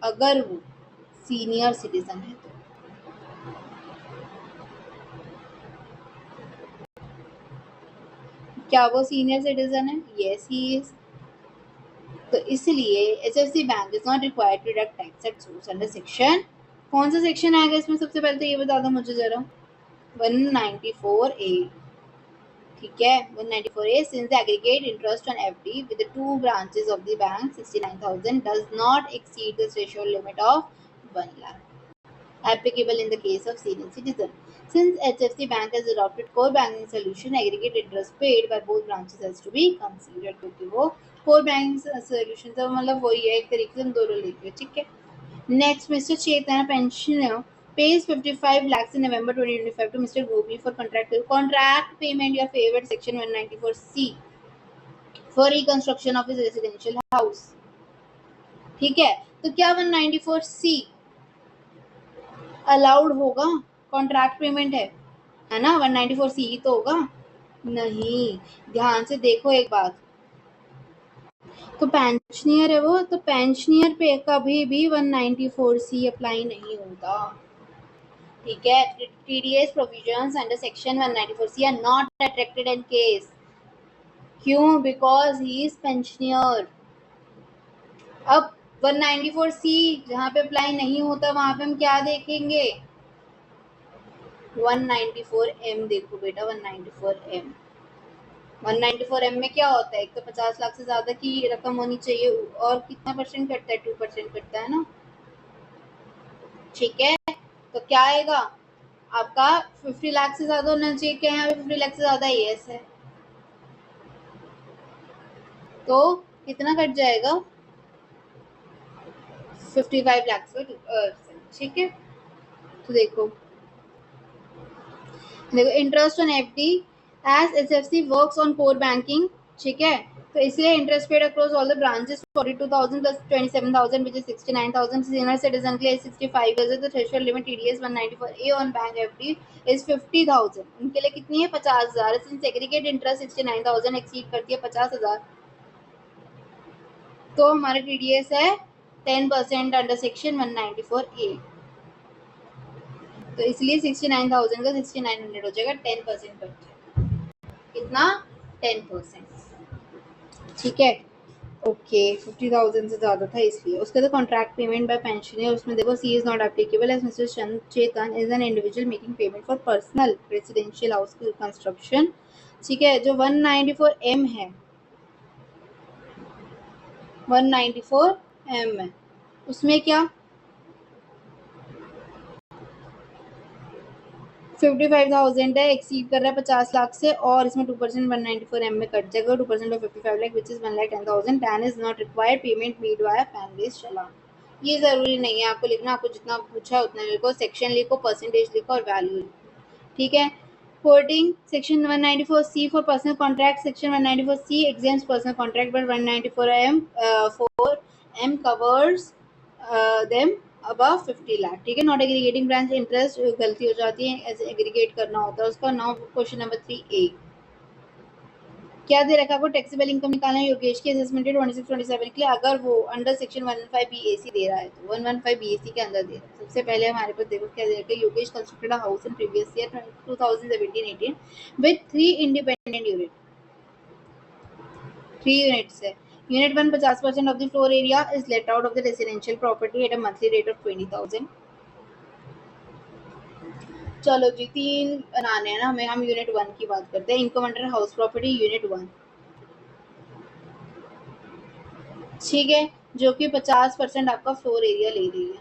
अगर वो सीनियर सिटीजन है तो। क्या वो सीनियर सिटीजन है? Yes he is. तो इसलिए HFC bank is not required to deduct tax at source under section, कौन सा सेक्शन आएगा इसमें? सबसे पहले तो ये बता दो मुझे जरा। 194A, ठीक है। 194A, since the aggregate interest on FD with the two branches of the bank 69,000 does not exceed the threshold limit of 1 lakh, applicable in the case of senior citizen. Since HFC Bank has adopted core banking solution, aggregate interest paid by both branches has to be considered, क्योंकि वो core banking solution तो मतलब वही है, एक तरीके से हम दोनों लेते हैं, ठीक है। Next, Mr. Chaitanya pensioner pays 55 lakhs in November 2025 to Mr. Gopi for contract payment, your favorite section 194C. For reconstruction of his residential house. ठीक है, तो क्या 194C अलाउड होगा? कॉन्ट्रैक्ट पेमेंट है ना, 194C ही तो होगा। नहीं, ध्यान से देखो एक बात, तो पेंशनियर है वो, तो पेंशनियर पे कभी भी 194C अप्लाई नहीं होता। ठीक है, TDS provisions under section 194C are not attracted in case. क्यों? Because he is pensioner. अब 194C जहाँ पे अप्लाई नहीं होता वहां पे हम क्या देखेंगे? 194M देखो बेटा, 194M। 194M में क्या होता है? एक तो 50 लाख से ज्यादा की रकम होनी चाहिए, और कितना परसेंट कटता है? 2% कटता है ना। ठीक है, तो क्या आएगा आपका? 50 लाख से ज्यादा होना चाहिए। क्या यहाँ पे 50 लाख से ज्यादा? यस है, तो कितना कट जाएगा? 55 लाख से 2%। ठीक है, तो देखो interest on FD as HFC works on core banking. ठीक है, तो इसलिए interest paid across all the branches 42,000 plus 27,000 which is 69,000। Senior citizen के लिए 65 is the threshold limit TDS 194A on bank FD is 50,000। उनके लिए कितनी है? 50,000। सिंस एग्रीगेट इंटरेस्ट 69,000 एक्सीड करती है 50,000, तो हमारा टीडीएस है 10% अंडर सेक्शन 194A। तो इसलिए 69,000 का 6900 हो जाएगा, 10% कट जाएगा। कितना? 10%। ठीक है, ओके, 50,000 से ज्यादा था इसलिए। उसके बाद कॉन्ट्रैक्ट पेमेंट बाय पेंशनर, उसमें देखो C is not applicable as mister Chetan is an individual making payment for personal residential house construction. ठीक है, जो 194M है, 194M है, उसमें क्या 55,000 है, एक्सीड कर रहा है 50 लाख से, और इसमें 2% 194M में कट जाएगा। 2% of 55 lakh which is 1,10,000। PAN is not required, payment made by PAN based challan. ये जरूरी नहीं है आपको लिखना, आपको जितना पूछा है उतना लिखो, सेक्शन लिखो, परसेंटेज लिखो और वैल्यू लिखो। ठीक है, coding section 194C for personal contract. Section 194C exempts personal contract, but 194M covers them above 50 lakh. ठीक है, नॉट एग्रीगेटिंग ब्रांच इंटरेस्ट, गलती हो जाती है, ऐसे एग्रीगेट करना होता है उसका। नाउ क्वेश्चन नंबर 3A, क्या दे रखा है आपको? टैक्सेबल इनकम निकालना है योगेश की असेसमेंट 26-27 के लिए। अगर वो अंडर सेक्शन 115BAC दे रहा है तो 115BAC के अंदर दे रहा है। सबसे पहले हमारे पास देखो क्या दे रखा है? Yogesh constructed a house in previous year 2017-18 with 3 independent unit, 3 units है। Unit 1 50% of the floor area is let out of the residential property at a monthly rate of 20,000। चलो जी, 3 बनाने हैं ना हमें, हम यूनिट 1 की बात करते हैं। Income under house property unit 1। ठीक है, जो कि 50% आपका फ्लोर एरिया ले रही है।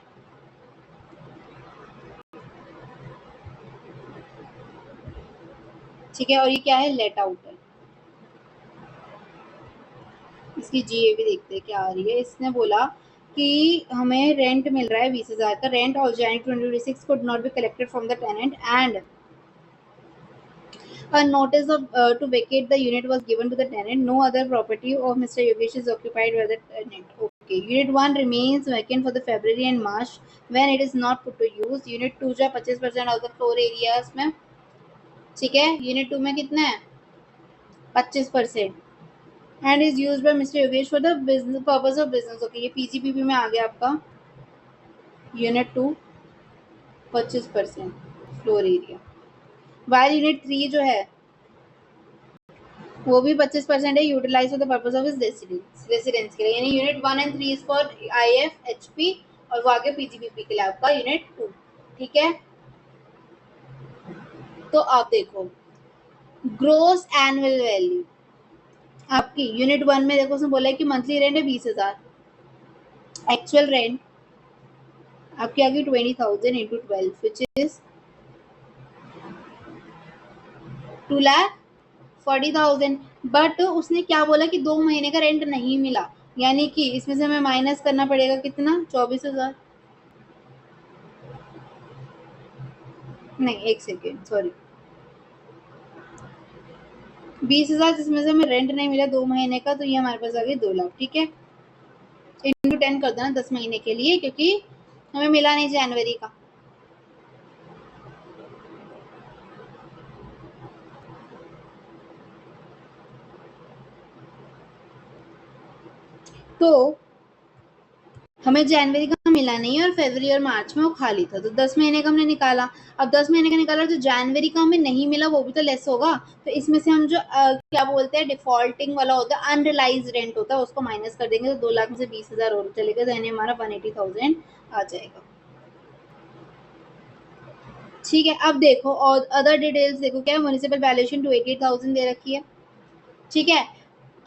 ठीक है, और ये क्या है? लेट आउट है। इसकी जीए भी देखते हैं क्या आ रही है। इसने बोला कि हमें रेंट मिल रहा है 20,000 का। Rent of January 2026 could not be collected from the tenant and a notice of to vacate the unit was given to the tenant. No other property of Mr. Yogesh is occupied by the tenant. Okay, unit 1 remains vacant for the February and March when it is not put to use. Unit 2 जो 25% of the floor area है इसमें। ठीक है, unit 2 में कितना है? 25%, and is used by mister Yogesh for the business purpose of business. Okay, ये PGPP में आ गया आपका। Unit 2 25% floor area, while unit 3 जो है वो भी 25% है, utilise for the purpose of residence के लिए। यानी unit 1 and 3 is for IF HP, और वो आगे पीजीपीपी के लिए आपका यूनिट 2। ठीक है, तो आप देखो ग्रोस एनुअल वैल्यू आपकी यूनिट 1 में देखो उसने बोला है कि मंथली रेंट है 20,000, एक्चुअल रेंट आपकी आ गई 20,000 इंटू 12 विच इज 2,40,000। बट उसने क्या बोला कि 2 महीने का रेंट नहीं मिला, यानी कि इसमें से हमें माइनस करना पड़ेगा कितना? 24,000। नहीं, एक सेकेंड, सॉरी, 20,000 जिसमें से हमें रेंट नहीं मिला 2 महीने का, तो ये हमारे पास आ गई 2 लाख। ठीक है, इंटू 10 कर देना 10 महीने के लिए, क्योंकि हमें मिला नहीं जनवरी का। तो हमें जनवरी का मिला नहीं और फरवरी और मार्च में वो खाली था, तो 10 महीने का हमने निकाला। अब 10 महीने का निकाला, जो जनवरी का हमें नहीं मिला वो भी तो लेस होगा, तो इसमें से हम जो क्या बोलते हैं डिफॉल्टिंग वाला होता है, अनरिलाइज रेंट होता है, उसको माइनस कर देंगे, तो 2 लाख में से 20,000 और चलेगा, तो यानी हमारा 180,000 आ जाएगा। ठीक है, अब देखो और अदर डिटेल्स देखो, क्या है म्युनिसिपल वैल्यूएशन 288,000 दे रखी है। ठीक है,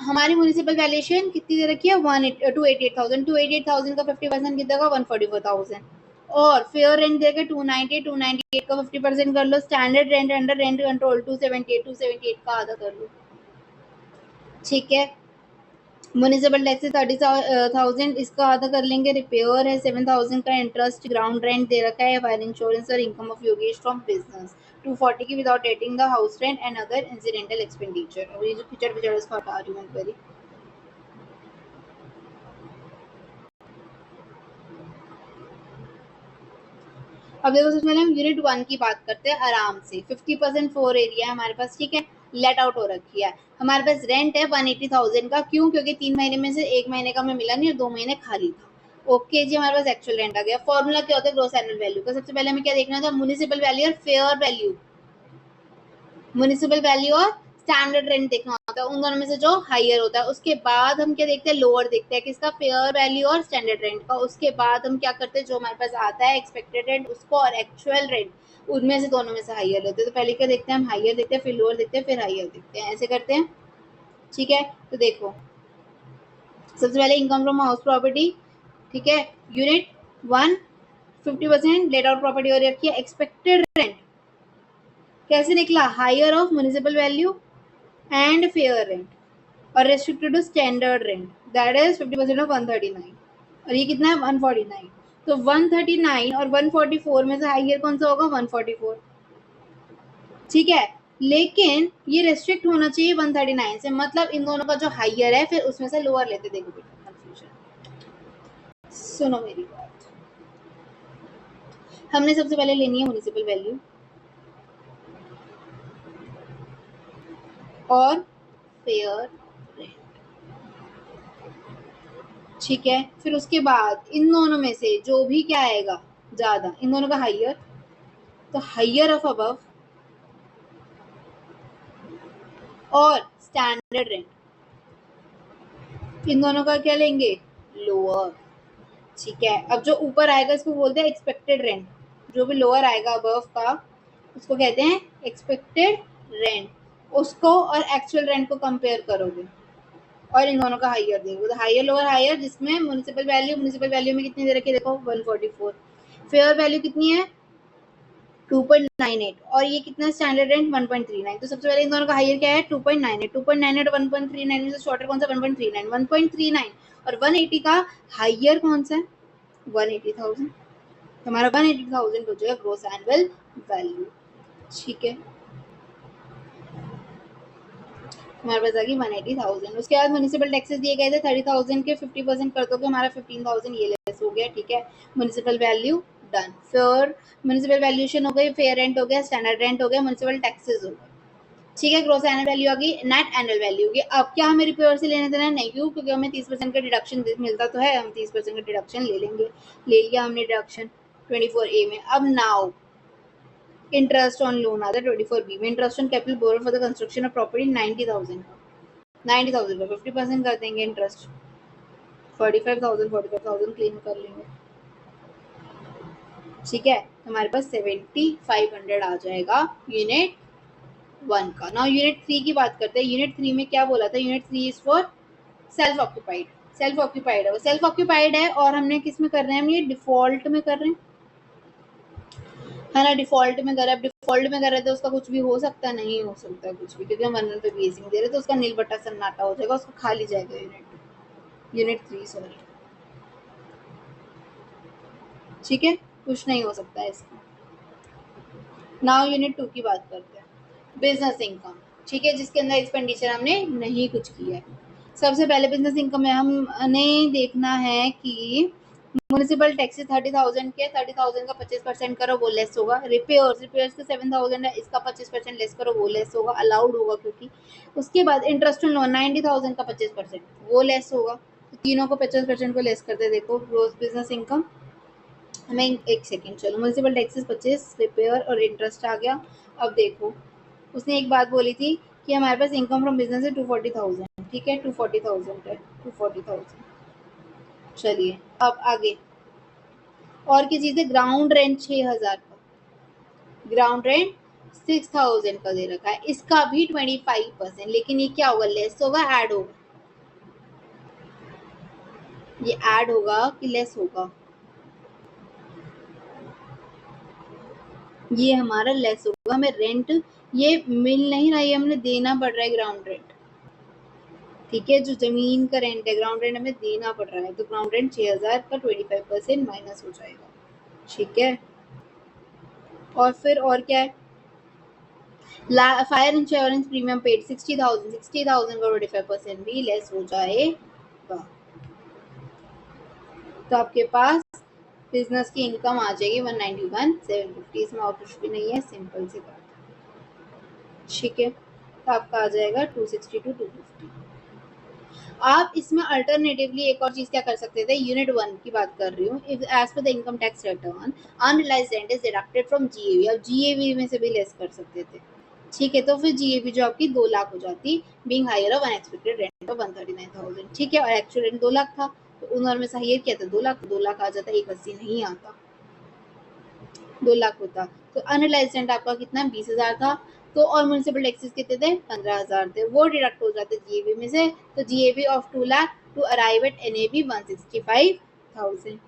हमारी म्युनिसिपल वैल्यूएशन कितनी दे रखी है 288,000। 288,000 का 50% कितना होगा 144,000। और फेयर रेंट देगा 298 का 50% कर लो। Standard rent under rent control 278 का आधा कर लो। ठीक है, म्युनिसिपल टैक्स 30,000, इसका आधा कर लेंगे। रिपेयर है 7,000 का। इंटरेस्ट ग्राउंड रेंट दे रखा है। फायर इंश्योरेंस और income of Yogesh from business 240 की without eating the house rent and other incidental expenditure. और ये जो पिक्चर पिक्चर उसका हटा रही हूँ वेरी। अब देखो सबसे पहले हम यूनिट 1 की बात करते हैं आराम से। 50% फोर एरिया है हमारे पास। ठीक है, लेट आउट हो रखी है। हमारे पास रेंट है 180,000 का। क्यों? क्योंकि 3 महीने में से 1 महीने का हमें मिला नहीं और 2 महीने खाली था। ओके जी, हमारे पास एक्चुअल रेंट आ गया। फॉर्मूला क्या होता है ग्रॉस एनुअल वैल्यू का? सबसे पहले हमें क्या देखना था, म्युनिसिपल वैल्यू और फेयर वैल्यू। म्युनिसिपल वैल्यू और स्टैंडर्ड रेंट देखना होता है, उन दोनों में से जो हाईयर होता है। उसके बाद हम क्या देखते हैं, लोअर देखते हैं किसका, फेयर वैल्यू और स्टैंडर्ड रेंट का। उसके बाद हम क्या करते हैं, जो हमारे पास आता है एक्सपेक्टेड रेंट उसको और एक्चुअल रेंट, उनमें से दोनों में से हाईयर लेते हैं। तो पहले क्या देखते हैं हम, हाईयर देखते हैं, फिर लोअर देखते हैं, फिर हाईयर देखते हैं, ऐसे करते हैं। ठीक है, तो देखो सबसे पहले इनकम फ्रॉम हाउस प्रॉपर्टी। ठीक है, यूनिट 1 50% लेट आउट प्रॉपर्टी और रखी है। एक्सपेक्टेड रेंट कैसे निकला, higher of municipal value and fair rent और restricted to standard rent, that is 50% of 139। और ये कितना है 149। तो 139 और 144 में से हाइयर कौन सा होगा, 144। ठीक है, लेकिन ये रेस्ट्रिक्ट होना चाहिए 139 से, मतलब इन दोनों का जो हाइयर है फिर उसमें से लोअर लेते। देखो बेटा कंफ्यूजन, सुनो मेरी बात। हमने सबसे पहले लेनी है म्युनिसिपल वैल्यू और फेयर रेंट। ठीक है, फिर उसके बाद इन दोनों में से जो भी क्या आएगा ज्यादा, इन दोनों का हाइयर, तो हाइयर ऑफ अबव और स्टैंडर्ड रेंट, इन दोनों का क्या लेंगे, लोअर। ठीक है, अब जो ऊपर आएगा इसको बोलते हैं एक्सपेक्टेड रेंट। जो भी लोअर आएगा अबव का उसको कहते हैं एक्सपेक्टेड रेंट। उसको और एक्चुअल रेंट को कंपेयर करोगे और इन दोनों का हाइयर देखोगे, तो हाइयर लोअर हाइयर, जिसमें म्युनिसिपल वैल्यू में कितनी दे रखी है देखो 144। फेयर वैल्यू कितनी है 2.98 और ये कितना स्टैंडर्ड रेंट 1.39। तो सबसे पहले इन दोनों का हाइयर क्या है 2.98। 2.98 और 1.39 में से शॉर्टर कौन सा 1.39। 1.39 और 180 का हाइयर कौन सा है 180,000। हमारा 180,000 हो जाएगा ग्रॉस एनुअल वैल्यू। ठीक है, हमारे पास आ गई 180,000। उसके बाद म्युनिसिपल टैक्सेस दिए गए थे 30,000 के। 50% कर दोगे हमारा 15,000 ये लेस हो गया। ठीक है, म्युनिसिपल वैल्यू डन। फिर म्युनिसिपल वैल्यूएशन हो गई, फेयर रेंट हो गया, स्टैंडर्ड रेंट हो गया, म्युनिसिपल टैक्सेस हो गए। ठीक है, ग्रॉस एनुअल वैल्यू आ गई, नेट एनुअल वैल्यू होगी। अब क्या हमें रिपेयर से लेने देना है, नहीं, क्यों? क्योंकि हमें 30% का डिडक्शन मिलता तो है, हम 30% का डिडक्शन ले लेंगे। ले लिया हमने डिडक्शन 24A में। अब नाउ इंटरेस्ट ऑन लोन आता है 24B में। Interest on capital borrow for the construction of property 90,000 का। 90,000 का 50% कर देंगे इंटरेस्ट, 45,000 क्लेम कर लेंगे। ठीक है, तो हमारे पास 7,500 आ जाएगा यूनिट 1 का। नाउ यूनिट 3 की बात करते हैं। यूनिट 3 में क्या बोला था, unit 3 is for self occupied. Self occupied है वो, सेल्फ ऑक्यूपाइड है और हमने किस में कर रहे हैं, हम ये डिफॉल्ट में कर रहे हैं, है ना। डिफॉल्ट में कर रहे हैं, डिफॉल्ट में कर रहे थे उसका कुछ भी हो सकता है, नहीं हो सकता है कुछ भी, क्योंकि हम 1 पे बेसिंग दे रहे तो उसका नील बट्टा सन्नाटा हो जाएगा, उसका खाली जाएगा यूनिट 3 सॉरी। ठीक है, कुछ नहीं हो सकता है इसका। नाउ यूनिट 2 की बात करते हैं, बिजनेस इनकम। ठीक है, जिसके अंदर एक्सपेंडिचर हमने नहीं कुछ किया है। सबसे पहले बिजनेस इनकम में हमने देखना है कि म्यूनिसिपल टैक्सेस 30,000 के 30,000 का 25% करो, वो लेस होगा। रिपेयर्स के 7,000 है, इसका 25% लेस करो, वो लेस होगा, अलाउड होगा क्योंकि। उसके बाद इंटरेस्ट ऑन लोन 90,000 का 25%, वो लेस होगा। तो तीनों को 50% को लेस करते देखो ग्रोस बिजनेस इनकम। हमें एक सेकेंड, चलो म्यूनिसिपल टैक्सेस 25, रिपेयर और इंटरेस्ट आ गया। अब देखो उसने एक बात बोली थी कि हमारे पास इनकम फ्रॉम बिजनेस है 240,000, ठीक है 240,000 है 240,000। चलिए अब आगे और की चीज है, ग्राउंड रेंट 6,000 का, ग्राउंड रेंट 6,000 का दे रखा है, इसका भी 25%, लेकिन ये क्या होगा, लेस होगा, ऐड होगा, ये ऐड होगा कि लेस होगा, ये हमारा लेस होगा। हमें रेंट ये मिल नहीं रहा है, ये हमने देना पड़ रहा है ग्राउंड रेंट, ठीक है, जो जमीन का रेंट है ग्राउंड रेंट हमें देना पड़ रहा है, तो ग्राउंड रेंट 6,000 का 25% माइनस हो जाएगा, ठीक है। और फिर और क्या है, फायर इंश्योरेंस प्रीमियम पेड 60,000 का 25% भी लेस हो जाएगा। तो आपके पास बिजनेस की इनकम आ जाएगी 191,750, इसमें और कुछ भी नहीं है, सिंपल सी बात, ठीक है। तो आपका आ जाएगा 260 to 250। आप इसमें अल्टरनेटिवली एक और चीज क्या कर सकते थे, यूनिट 1 की बात कर रही हूँ, if as per the income tax return unrealised rent is deducted from GAV, अब जीएवी में से भी लेस कर सकते थे, ठीक है। तो फिर जीएवी जो आपकी 2 लाख हो जाती, being higher of unexpected rent of 139,000, ठीक है, और एक्चुअल रेंट 2 लाख था, तो उन्होंने में से हायर किया था 2 लाख, 2 लाख आ जाता, 180 नहीं आता, 2 लाख होता। तो अनरियलाइज्ड रेंट आपका कितना 20,000 था, तो और म्यूनिसिपल टैक्सेस कितने थे 15,000 थे, वो डिडक्ट हो जाते जीएबी में से, तो GAB of 2 lakh to arrive at NAB 165,000,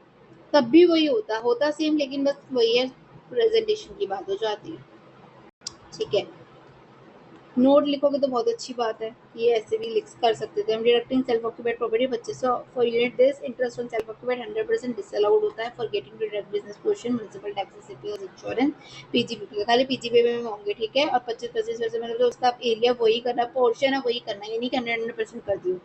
तब भी वही होता सेम, लेकिन बस वही है, प्रेजेंटेशन की बात हो जाती है, ठीक है। नोट लिखोगे तो बहुत अच्छी बात है, ये ऐसे भी लिख कर सकते थे हम, deducting self occupied property 2500 for unit this, interest on self occupied 100% disallowed होता है for getting to deduct business portion, municipal taxes, repairs, insurance, PGBP खाली पीजीबीपी में होंगे, ठीक है। और 25-25% मतलब जो उसका एरिया वही करना, पोर्शन है वही करना, ये नहीं कि 100% कर दियो।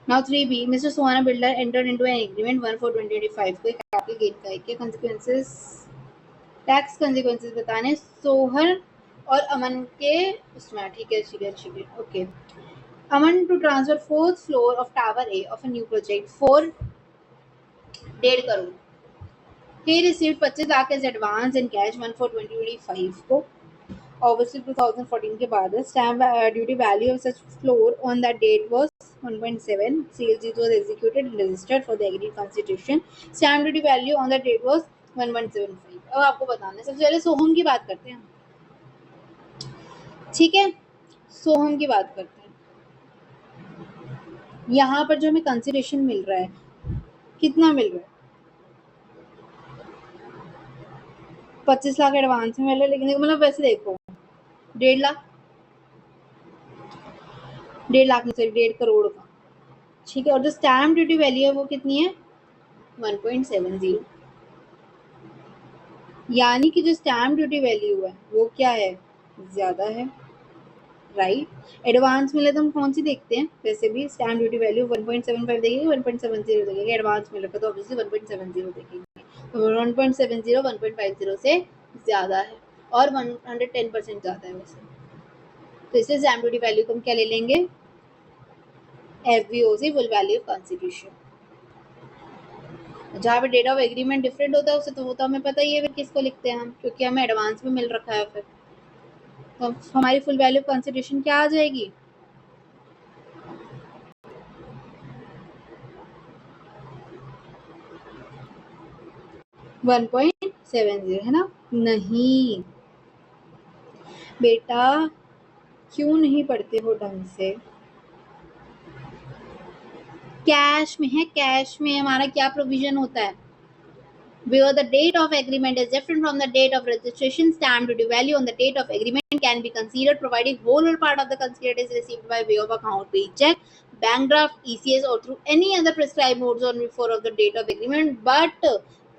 Now 3B, Mr. Suhana Builder entered into an agreement 1/4/2025 को कैपिटल गेन का क्या consequences, टैक्स consequences बताने सोहन और अमन के उसमें, ठीक है ठीक है ठीक है, okay. Aman to transfer 4th floor of tower A of a new project for 1.5 crore, he received 25 lakh as advance in cash 1/4/2025 को, obviously 2014 के बाद है। Stamp duty value of such floor on that date was 1.7, sales deed was executed and registered for the agreed constitution, stamp duty value on that date was 1.75। अब आपको बताना है, सबसे पहले सोहम की बात करते हैं, ठीक है, सोहम की बात करते हैं। यहाँ पर जो हमें कंसिडरेशन मिल रहा है, कितना मिल रहा है, 25 लाख एडवांस में मिल रहा है, लेकिन मतलब वैसे देखो 1.5 लाख, 1.5 लाख में से 1.5 करोड़ का, ठीक है। और जो स्टैम्प ड्यूटी वैल्यू है वो कितनी है 1.70, यानी कि जो स्टैम्प ड्यूटी वैल्यू है वो क्या है, ज्यादा है, राइट। एडवांस मिले तो हम कौन सी देखते हैं, वैसे भी स्टैम्प ड्यूटी वैल्यू 1.75 देखेंगे, 1.70 देखेंगे, एडवांस मिल रखा तो ऑब्वियसली 1.70 देखेंगे, तो 1.70 1.50 से ज्यादा है, और 110% ज्यादा है वैसे, तो इससे स्टैम्प ड्यूटी वैल्यू को हम क्या ले लेंगे, FVOC full value of consideration. जहाँ पे डेट ऑफ एग्रीमेंट डिफरेंट होता है उससे तो वो तो हमें पता ही है फिर किसको लिखते हैं हम, क्योंकि हमें एडवांस में मिल रखा है, फिर तो हमारी फुल वैल्यू कंसिडरेशन क्या आ जाएगी, 1.70 है ना। नहीं बेटा, क्यों नहीं पढ़ते हो ढंग से, कैश में है, कैश में हमारा क्या प्रोविजन होता है, where the date of agreement is different from the date of registration, stamp duty value on the date of agreement can be considered providing whole or part of the considered is received by way of account paid check, bank draft, ECS or through any other prescribed modes on before of the date of agreement, but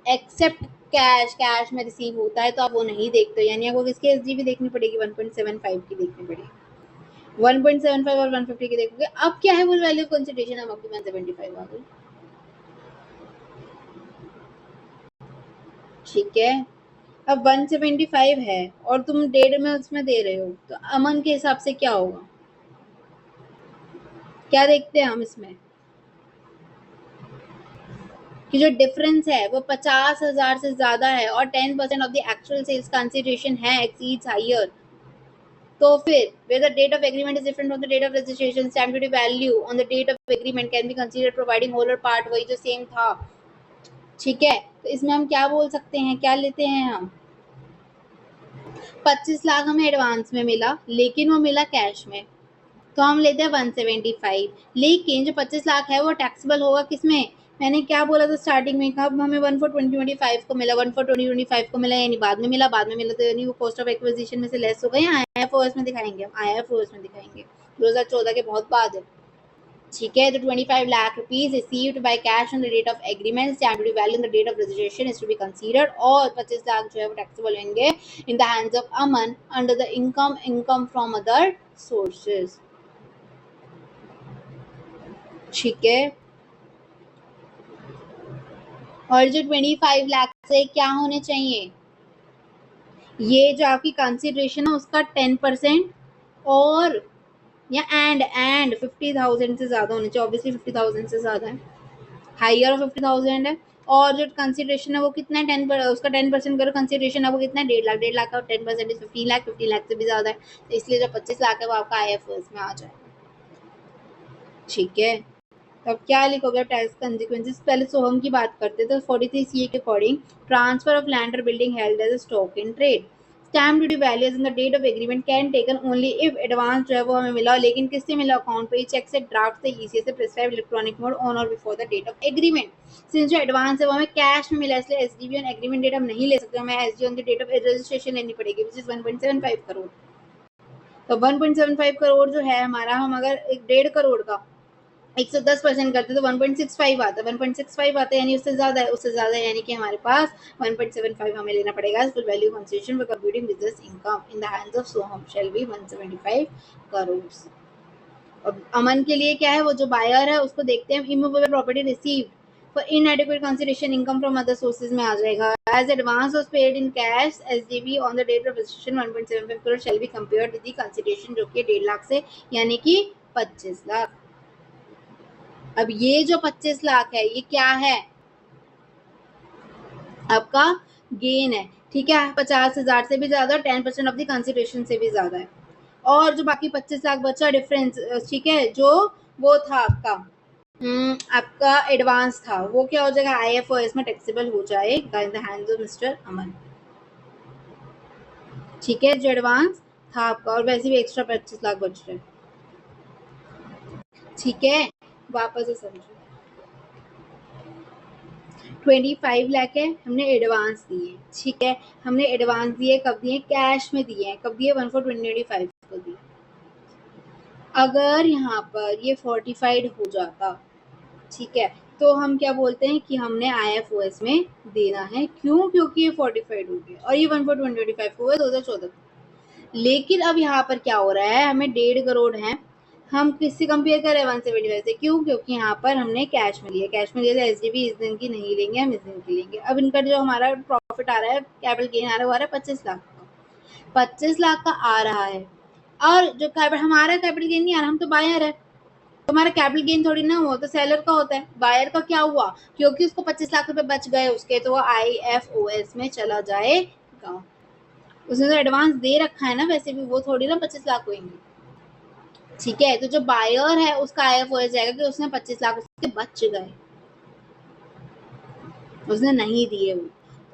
except cash, cash में receive होता है तो आप वो नहीं देखते, यानी आपको किसकी एसजीबी देखनी पड़ेगी 1.75 की देखनी पड़ेगी, 1.75 और 150 की देखोगे, अब क्या है फुल वैल्यू कंसिडरेशन, हम आपकी 175 आ गई। ठीक है, अब 175 है और तुम 1.5 में उसमें दे रहे हो, तो अमन के हिसाब से क्या होगा, क्या देखते हैं हम इसमें कि जो डिफरेंस है वो 50,000 से ज्यादा है और 10% of the actual sales consideration है एक्सीड्स हायर, तो फिर where the date of agreement is different from the date of registration, stamp duty value on the date of agreement can be considered providing whole or part, वही जो same था। ठीक है, तो इसमें हम क्या बोल सकते हैं, क्या लेते हैं हम, 25 लाख हमें एडवांस में मिला लेकिन वो मिला कैश में, तो हम लेते हैं 175, लेकिन जो 25 लाख है वो टैक्सेबल होगा किसमें, मैंने क्या बोला था स्टार्टिंग में, कब हमें 1 for 2025 को मिला, 1 for 2025 को मिला, यानी बाद में मिला, तो यानी वो कॉस्ट ऑफ एक्विजिशन में से लेस हो गए, आईएफओएस में दिखाएंगे, हम आईएफओएस में दिखाएंगे 2014 के बहुत बाद है। ठीक है, तो 25 lakh rupees received by cash on the date of agreement, stamp duty value on the date of registration is to be considered, और 25 लाख जो है वो टैक्सेबल होंगे in the hands of Aman under the income from other sources. ठीक है, और जो 25 लाख से क्या होने चाहिए, ये जो आपकी कंसिडरेशन है उसका 10% और या एंड 50,000 से ज्यादा होने चाहिए, ऑब्वियसली 50,000 से ज्यादा है, हाइयर ऑफ 50,000 है, और जो कंसिडरेशन है वो कितना है, 10 उसका 10% करो, कंसिडरेशन है वो कितना है, 1.5 लाख का 10% 15 लाख, 15 लाख से भी ज्यादा है, तो इसलिए जो 25 लाख है वो आपका आईएफओएस में आ जाएगा। ठीक है, अब क्या लिखोगे टैक्स कंसिक्वेंसेस, पहले सोहम की बात करते हैं, तो 43 सीए के अकॉर्डिंग ट्रांसफर ऑफ लैंड और building held as stock in trade, stamp duty values in the date of agreement can taken only if advance जो है वो हमें मिला, लेकिन किससे मिला, अकाउंट पे, चेक से, ड्राफ्ट से, ईसीए से, प्रिस्क्राइब इलेक्ट्रॉनिक मोड ऑन और before the date of agreement, since जो एडवांस है वो हमें कैश में मिला, इसलिए एसडीबी ऑन एग्रीमेंट डेट हम नहीं ले सकते, हमें SD on the date of registration लेनी पड़ेगी, विच इज 1.75 करोड़। तो 1.75 करोड़ जो है हमारा, हम अगर 1.5 करोड़ का 110% करते तो 1.65 आता, 1.65 आता यानी उससे ज्यादा है, उससे ज्यादा है यानी कि हमारे पास 1.75 हमें लेना पड़ेगा full value consideration for computing business income in the hands of Soham shall be 175 crore. अब अमन के लिए क्या है, वो जो बायर है उसको देखते हैं, immovable property receive for inadequate consideration income from other sources में आ जाएगा, as advance was paid in cash SDB on the date of registration 1.75 crore shall be compared with the consideration जो कि 1.5 लाख से यानी कि 25 लाख। अब ये जो 25 लाख है ये क्या है, आपका गेन है। ठीक है, 50,000 से भी ज्यादा, 10% ऑफ द कंसिडरेशन से भी ज्यादा है, और जो बाकी 25 लाख बचा डिफरेंस, ठीक है, जो वो था आपका आपका एडवांस था, वो क्या हो जाएगा, आईएफओएस में टैक्सेबल हो जाएगा in the hands of mister Aman. ठीक है, जो एडवांस था आपका, और वैसे भी एक्स्ट्रा 25 लाख बच रहे। ठीक है, वापस से समझो, 25 लाख है, हमने एडवांस दिए, ठीक है, हमने एडवांस दिए, कब दिए, कैश में दिए हैं, कब दिए, 1 for 2025 को दिए। अगर यहाँ पर ये फोर्टिफाइड हो जाता, ठीक है, तो हम क्या बोलते हैं कि हमने आईएफओएस में देना है, क्यों, क्योंकि ये फोर्टिफाइड हो गया और ये 1 for 2025 को हुआ 2014। लेकिन अब यहाँ पर क्या हो रहा है, हमें 1.5 करोड़ है, हम किससे कंपेयर कर रहे हैं, 175 से, क्यों, क्योंकि यहाँ पर हमने कैश में लिया, कैश में लिया तो एसडीबी इस दिन की नहीं लेंगे, हम इस दिन की लेंगे। अब इनका जो हमारा प्रॉफिट आ रहा है, कैपिटल गेन आ रहा है, वो आ रहा है 25 लाख का, 25 लाख का आ रहा है, और जो हमारा कैपिटल गेन नहीं आ रहा, हम तो बायर है, तो हमारा कैपिटल गेन थोड़ी ना हुआ, तो सेलर का होता है, बायर का क्या हुआ, क्योंकि उसको 25 लाख रुपए बच गए उसके, तो वो आईएफओएस में चला जाएगा, उसने तो एडवांस दे रखा है ना, वैसे भी वो थोड़ी ना 25 लाख होंगे। ठीक है, तो जो बायर है उसका आईएफओएस जाएगा कि उसने 25 लाख उसके बच गए, उसने नहीं दिए वो,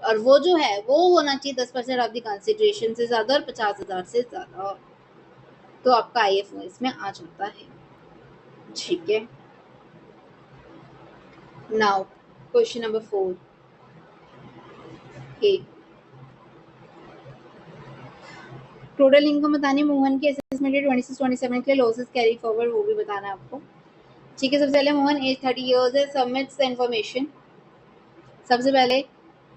और वो जो है वो होना चाहिए 10% ऑफ द कंसिडरेशन से ज्यादा और 50,000 से ज्यादा, तो आपका आईएफओएस में आ जाता है। ठीक है, नाउ क्वेश्चन नंबर 4 ए, टोटल इनकम बतानी, मोहन की असेसमेंट 26-27 के लिए लॉसेस कैरी फॉरवर्ड वो भी बताना है आपको। ठीक है, सबसे पहले मोहन एज 30 years है, सबमिट्स द इन्फॉर्मेशन। सबसे पहले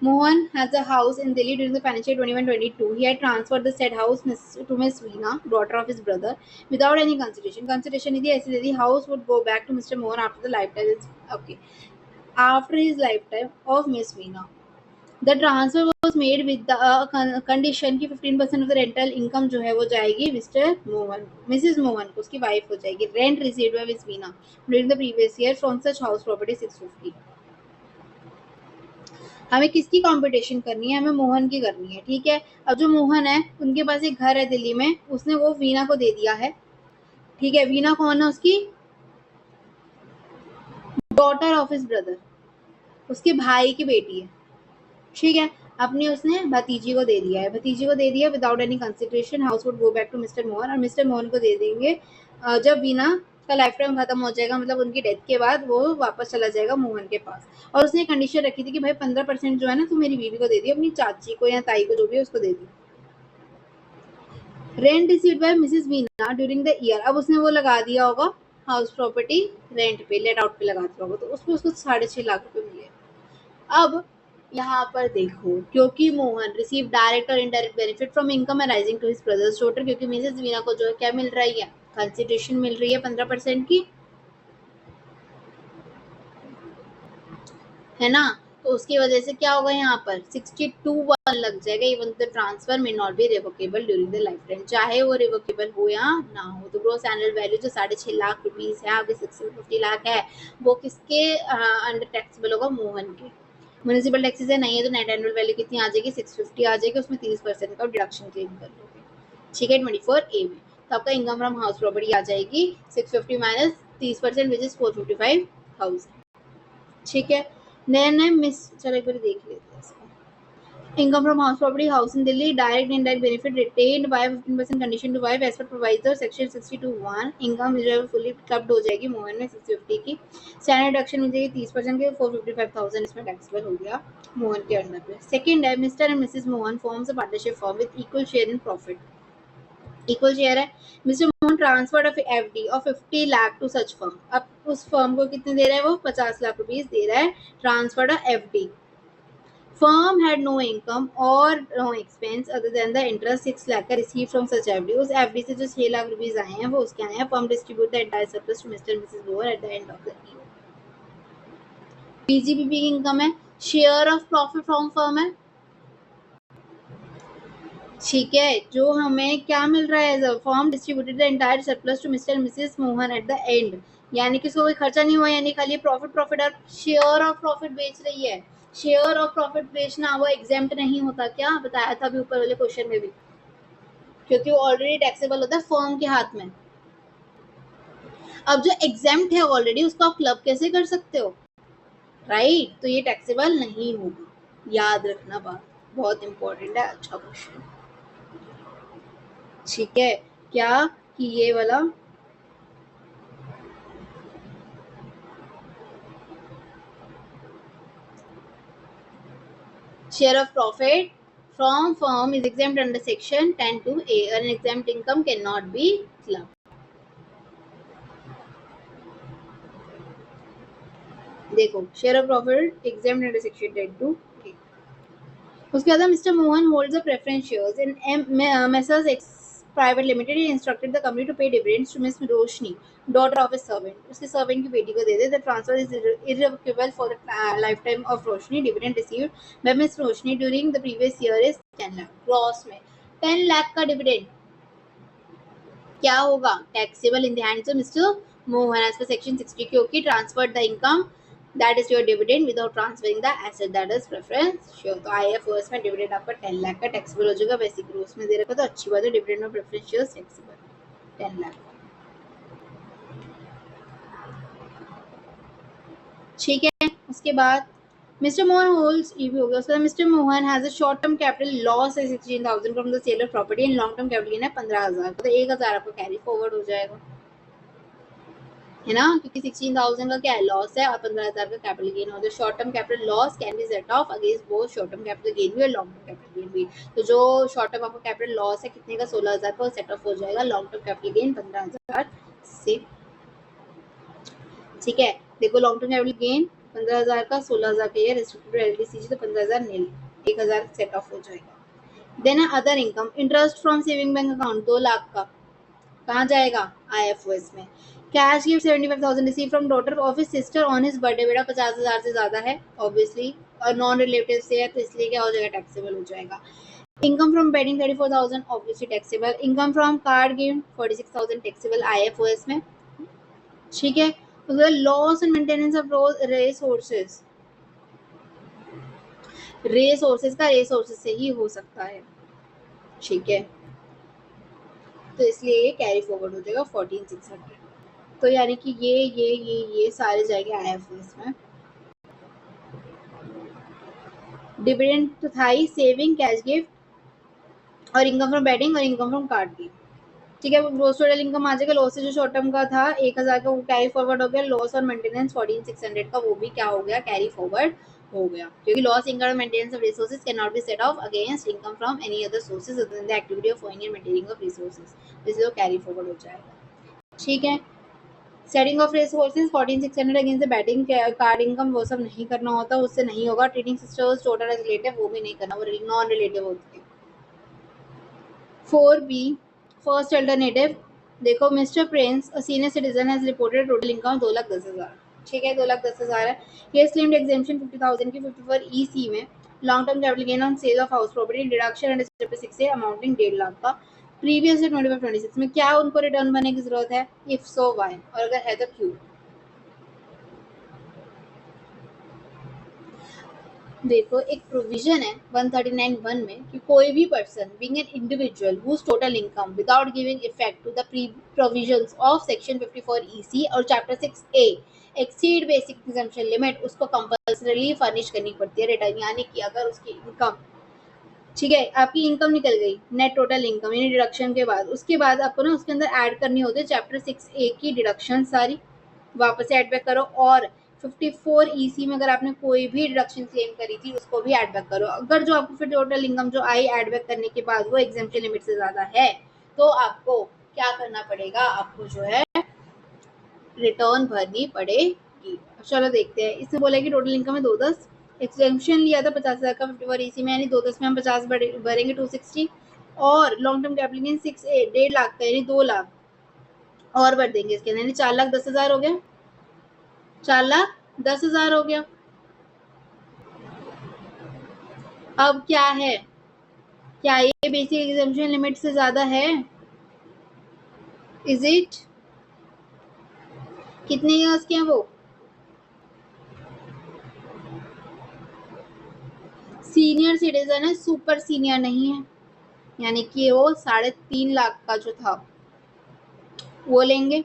Mohan has a house in Delhi during the financial year 21-22. He had transferred the said house to Miss Veena, daughter of his brother, without any consideration. Consideration is the house would go back to Mr. Mohan after the lifetime. Okay, after his lifetime of Miss Veena. The transfer was made with the condition कि 15% of the rental income जो है वो जाएगी mister Mohan Mrs Mohan को, उसकी wife हो जाएगी. Rent received by miss Veena during the previous year from such house property 650. हमें किसकी कंपटीशन करनी है? हमें मोहन की करनी है. ठीक है, अब जो मोहन है उनके पास एक घर है दिल्ली में, उसने वो वीना को दे दिया है. ठीक है, वीना कौन है? उसकी डॉटर ऑफ हिज ब्रदर, उसके भाई की बेटी है. ठीक है, अपनी उसने भतीजी को दे दिया है. भतीजी को दे दिया without any consideration. House would go back to Mr Mohan, और मिस्टर मोहन को दे देंगे जब वीना का लाइफ टाइम खत्म हो जाएगा, मतलब उनकी डेथ के बाद वो वापस चला जाएगा मोहन के पास. और उसने कंडीशन रखी थी कि भाई 15% जो है ना, तू मेरी बीवी को दे दी, अपनी चाची को या ताई को, जो भी है उसको दे दी. Rent received by missus Veena during the year. अब उसने वो लगा दिया होगा हाउस प्रॉपर्टी रेंट पे, लेट आउट पे लगा दिया होगा, तो उसको 6.5 लाख रुपए मिले. अब यहाँ पर देखो, क्योंकि मोहन रिसीव डायरेक्ट और indirect benefit from income arising to his brother's daughter, क्योंकि मिसेस वीना को जो है क्या मिल रही है? कंसिडरेशन मिल रही है 15% की, है ना. तो उसकी वजह से क्या होगा? यहाँ पर 62 लग जाएगा. Even the transfer may not be revocable during the life time, चाहे वो रिवोकेबल हो या ना हो. तो ग्रोस एनुअल वैल्यू जो 6.5 लाख रुपीज है, आगे 650 लाख है, वो किसके अंडर टैक्सेबल होगा? मोहन के. म्यूनिसिपल टैक्सेस है नहीं है, तो नेट एनुअल वैल्यू कितनी आ जाएगी? 650 आ जाएगी. उसमें 30% का डिडक्शन क्लेम कर लोगे. ठीक है, 24A में. तो आपका इनकम फ्रॉम हाउस प्रॉपर्टी आ जाएगी 650 माइनस 30%, विच इज 455,000. ठीक है, नया मिस, चलो एक बार देख लेते हैं इसको. Income from house property, house in Delhi, direct and indirect benefit retained by 15% condition to wife as per proviso section 62(1). Income जो है फुली क्लब्ड हो जाएगी मोहन में 650 की. स्टैंडर्ड डिडक्शन मिल जाएगी 30% के, 455,000 इसमें टैक्सेबल हो गया मोहन के अंडर पे. सेकंड है, mister and Mrs Mohan forms a partnership firm with equal share in profit. Equal share है. Mister Mohan transferred of FD of 50 lakh to such firm. अब उस फर्म को कितने दे रहा है? वो 50 लाख रुपीज दे रहा है. Transferred FD. Firm had no income or no expense other than the interest 6 lakh का received from such FD. उस FD से जो 6 लाख रुपीज आए हैं वो उसके आए हैं. Firm distribute the entire surplus to Mr. and Mrs. Moore at the end of the year. PGBP की इनकम है. Share of profit from firm है. ठीक है, जो हमें क्या मिल रहा है? Firm distributed the entire surplus to Mr and Mrs Mohan at the end, यानी कि उसको कोई खर्चा नहीं हुआ, यानी खाली प्रॉफिट प्रॉफिट और शेयर ऑफ प्रॉफिट बेच रही है. शेयर ऑफ प्रॉफिट बेचना वो एग्जेम्प्ट नहीं होता क्या? बताया था अभी ऊपर वाले क्वेश्चन में भी, क्योंकि वो ऑलरेडी टैक्सेबल होता है फर्म के हाथ में. अब जो एग्जेम्प्ट है ऑलरेडी, उसको आप क्लब कैसे कर सकते हो? राइट, तो ये टैक्सेबल नहीं होगा. याद रखना बात, बहुत इंपॉर्टेंट है. अच्छा क्वेश्चन. ठीक है, क्या कि ये वाला share of profit from firm is exempt under section 10(2)(a). Unexempt income cannot be clubbed. देखो, share of profit exempt under section 10(2)(a). उसके बाद mister Mohan holds a preference shares in messrs X private limited. Instructed the company to pay dividends to miss Roshni, daughter of a servant. उसके servant की बेटी को दे दे. The transfer is irrevocable for the life time of Roshni. Dividend received by miss Roshni during the previous year is 10 lakh. Gross में 10 लाख का dividend क्या होगा? Taxable in the hands of mister Mohan as पर सेक्शन 60, क्योंकि transferred the income that is your dividend without transferring the asset, that is preference share. तो IFRS में dividend आपका 10 लाख का टैक्सेबल हो जाएगा. बेसिक ग्रोस में दे रखा, तो अच्छी बात है. डिविडेंड और प्रेफरेंस शेयर्स टैक्सेबल 10 लाख. ठीक है, उसके बाद मिस्टर मोहन होल्ड्स, ये भी हो गया. उसके बाद mister Mohan has a short term capital loss है 16,000 from the sale of property and long term capital gain है 15,000. तो 1,000 आपको कैरी फॉरवर्ड हो जाएगा, है ना, क्योंकि 16,000 का क्या है? लॉस है, और 15,000 का कैपिटल गेन होता है. Short term capital loss can be set off against both short term capital gain भी और लॉन्ग टर्म कैपिटल गेन भी. तो जो शॉर्ट टर्म आपका कैपिटल लॉस है कितने का? 16,000 का, सेट ऑफ हो जाएगा लॉन्ग टर्म कैपिटल गेन 15,000 से. ठीक है, देखो लॉन्ग टर्म कैपिटल गेन 15,000 का, 16,000 का ये रिस्ट्रिक्टेड एलटीसीजी, तो 15,000 नील, 1,000 सेट ऑफ हो जाएगा। Then other income, interest from saving bank account 2 lakh का कहाँ जाएगा, आईएफओएस में। Cash gift 75,000 receive from daughter of his sister on his birthday, बेटा 50,000 से ज्यादा है ऑब्वियसली, और नॉन रिलेटिव से है तो इसलिए क्या हो जाएगा, टैक्सेबल हो जाएगा। Income from betting 34,000 obviously taxable. Income from card game 46,000 taxable IFOS में, ठीक है। उसके बाद loss and maintenance of race horses, race horses का रेस होर्सेस से ही हो सकता है, ठीक है, तो इसलिए ये कैरी फॉरवर्ड हो जाएगा 14,600। तो यानी कि ये सारे जाएंगे आईएफओएस में। डिविडेंड तो था ही, सेविंग, कैश गिफ्ट और इनकम फ्रॉम बेटिंग और इनकम फ्रॉम कार्ड गेम, ठीक है। ग्रोस टोटल इनकम आ जाएगा। लॉस जो शॉर्ट टर्म का था 1,000 का वो कैरी फॉरवर्ड हो गया। लॉस और मेंटेनेंस 14,600 का वो भी क्या हो गया, कैरी फॉरवर्ड हो गया, क्योंकि loss income maintenance of resources can not B set off against income from any other sources other than the activity of earning and maintaining of resources, इसलिए वो कैरी फॉरवर्ड हो जाएगा, ठीक है। Setting of resources 14,600 against the batting card income वो सब नहीं करना होता, उससे नहीं होगा। ट्रेडिंग सिस्टर्स टोटल रिलेटिव वो भी नहीं करना, वो नॉन रिलेटिव होती है। 4B फर्स्ट अल्टरनेटिव, देखो mister Prince a senior citizen has reported total income 2,10,000, ठीक है, 2,10,000 है। ये क्लेम्ड एग्जेम्पशन 50,000 की 54 EC में। Long term capital gain on sale of house property deduction under chapter 6 से अमाउंटिंग 1.5 लाख का। प्रीवियस 25-26 में क्या उनको रिटर्न भरने की जरूरत है, इफ सो वाई, और अगर है तो क्यों। देखो एक प्रोविजन है 139(1) में कि कोई भी person being an individual whose total income without giving effect to the provisions of section 54 EC और chapter 6A exceed basic exemption limit, उसको कंपल्सरीली फर्निश करनी पड़ती है रिटर्न। यानी कि अगर उसकी इनकम, ठीक है, आपकी इनकम निकल गई, नेट टोटल इनकम यानी डिडक्शन के बाद, उसके बाद आपको ना उसके अंदर ऐड करनी होती है चैप्टर 6A की डिडक्शन सारी, वापस से ऐड बैक करो। और 54 EC में अगर आपने कोई भी डिडक्शन क्लेम करी थी उसको भी ऐड बैक करो। अगर जो आपको फिर टोटल इनकम जो आई ऐड बैक करने के बाद वो एग्जेम्पशन लिमिट से ज्यादा है तो आपको क्या करना पड़ेगा, आपको जो है रिटर्न भरनी पड़ेगी। चलो देखते हैं, इसने बोला कि टोटल इनकम है 210, एग्जेम्पशन लिया था 50,000 का 54 EC में, यानी 210 में हम 50 भरेंगे 260, और long term capital gain 6A 1.5 lakh का यानी 2 लाख और भर देंगे इसके अंदर, यानी 4,10,000 हो गया, 4,10,000 हो गया। अब क्या है, क्या ये बेसिक एग्जामिशन लिमिट से ज्यादा है, इज इट, कितने इयर्स के हैं वो, सीनियर सिटीजन है, सुपर सीनियर नहीं है, यानी कि वो 3.5 लाख का जो था वो लेंगे।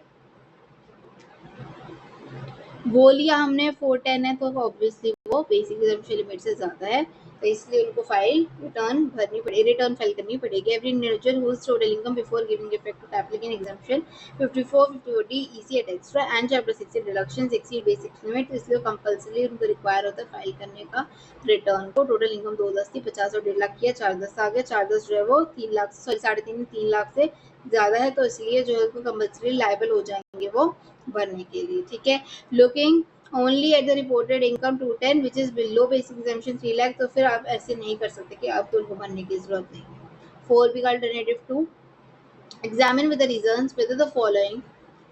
वो लिया हमने 410 है तो ऑब्वियसली वो बेसिक एग्जामिशन लिमिट से ज्यादा है, तो इसलिए उनको फाइल रिटर्न भरनी पड़ेगी, रिटर्न फाइल करनी पड़ेगी। Every individual whose total income before giving effect to applicant exemption 54 54D EC at extra and chapter 6 से डिडक्शंस एक्सीड बेसिक लिमिट, इसलिए कंपल्सरी उनको रिक्वायर होता है फाइल करने का रिटर्न को। टोटल इनकम 210 थी, 50 और 1.5 लाख किया, 410 आ गया, 410 जो है वो 3 लाख सॉरी 3.5 लाख से ज्यादा है, तो इसलिए जो है कंपल्सरी लायबल हो जाएंगे वो भरने के लिए, ठीक है। Looking only at the reported income 210 which is below basic exemption 3 lakh, तो फिर आप ऐसे नहीं कर सकते कि आप तो उनको भरने की जरूरत नहीं है। 4B का alternative 2, examine with the reasons whether the following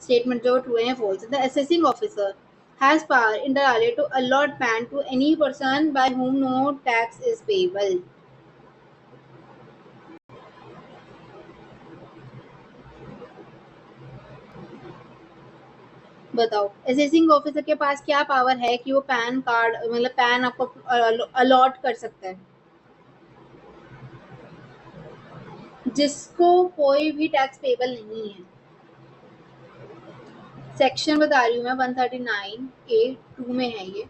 statement जो true है false है। The assessing officer has power inter alia to allot PAN to any person by whom no tax is payable। बताओ assessing officer के पास क्या power है कि वो pan card मतलब पैन आपको अलॉट कर सकता है, जिसको कोई भी टैक्स पेबल नहीं है। सेक्शन बता रही हूँ मैं 139A(2) में है ये,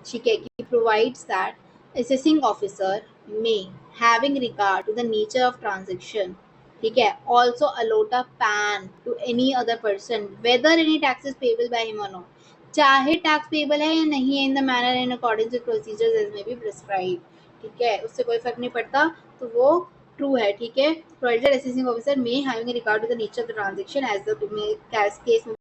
ठीक है, कि प्रोवाइड्स दैट असेसिंग ऑफिसर में having regard to the nature of transaction, ठीक है, also allot a PAN to any other person whether any taxes payable by him or not, चाहे टैक्स पेबल है या नहीं है, in the manner in according to procedures as may be prescribe, ठीक है, उससे कोई फर्क नहीं पड़ता, तो वो ट्रू है, ठीक है। प्रोवाइडेड असेसिंग ऑफिसर में having regard to the nature of the transaction as the case में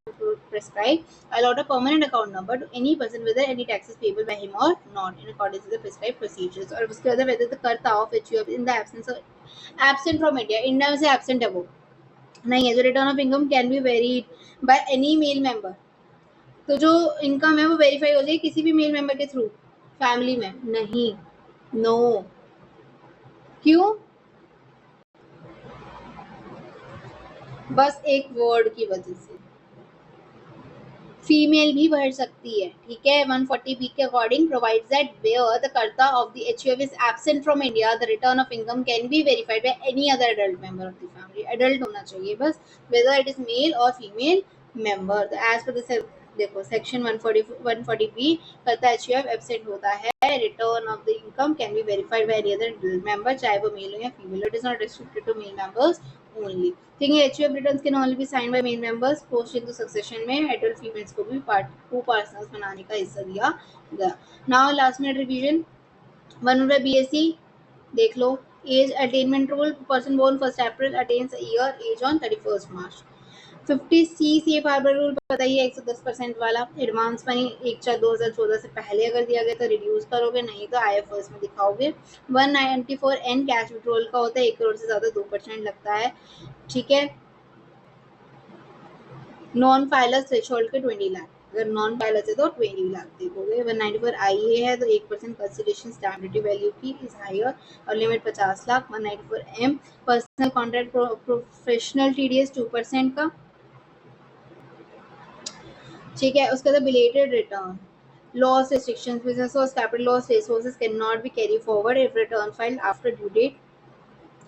prescribed, allot a permanent account number to any person whether any taxes payable by him or not in accordance with the prescribed procedures. और उसके बाद whether the कर्ता of HUF in the absent from India, India में से absent है वो नहीं है, जो return of income can B varied by any male member, तो जो इनकम है वो वेरीफाई हो जाएगी किसी भी मेल मेंबर के थ्रू, फैमिली में नहीं, नो, क्यों? बस एक वर्ड की वजह से। फीमेल भी भर सकती है, ठीक है। 140B के according provides that where the karta of the HUF is absent from India the return of income can be verified by any other adult member of the family, adult होना चाहिए बस, whether it is male or female member. As per the देखो section 140B karta HUF absent होता है, return of the income can be verified by any other member, चाहे वो male हो या female, it is not restricted to male members only, ठीक है। HUF returns can only be sign by male members, post into succession में adult females को भी टू पर्सनल्स बनाने का हिस्सा दिया गया। Now last minute revision, 1 BSc देख लो, age attainment rule, person born 1 April attains year age on 31 March. 50C safe harbour rule पता ही है, 110% वाला, एडवांस मनी 1/4/2014 से पहले अगर दिया गया तो रिड्यूस करोगे, नहीं तो IFRS में दिखाओगे। 194N कैश विड्रॉल का होता है, 1 करोड़ से ज्यादा 2% लगता है, ठीक है। नॉन फाइलर्स थ्रेशोल्ड के 20 लाख, अगर नॉन फाइलर्स है तो 20 लाख देखोगे। 194 IA है तो 1% कंसिडरेशन स्टैम्प ड्यूटी वैल्यू की इज हायर और limit 50 lakh. 194M personal contract professional TDS 2% का, ठीक है। उसके बाद belated return loss restrictions, business loss, capital loss, resources can not be carry forward if return filed after due date.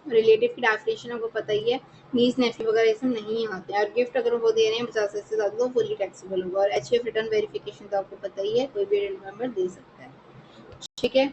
Relative की definition आपको पता ही है, नीस नेफ्यू वगैरह इसमें नहीं आते हैं, और गिफ्ट अगर वो दे रहे हैं 50 से ज़्यादा तो फुली टैक्सेबल होगा। और HUF रिटर्न वेरिफिकेशन तो आपको पता ही है, कोई भी मेंबर दे सकता है, ठीक है।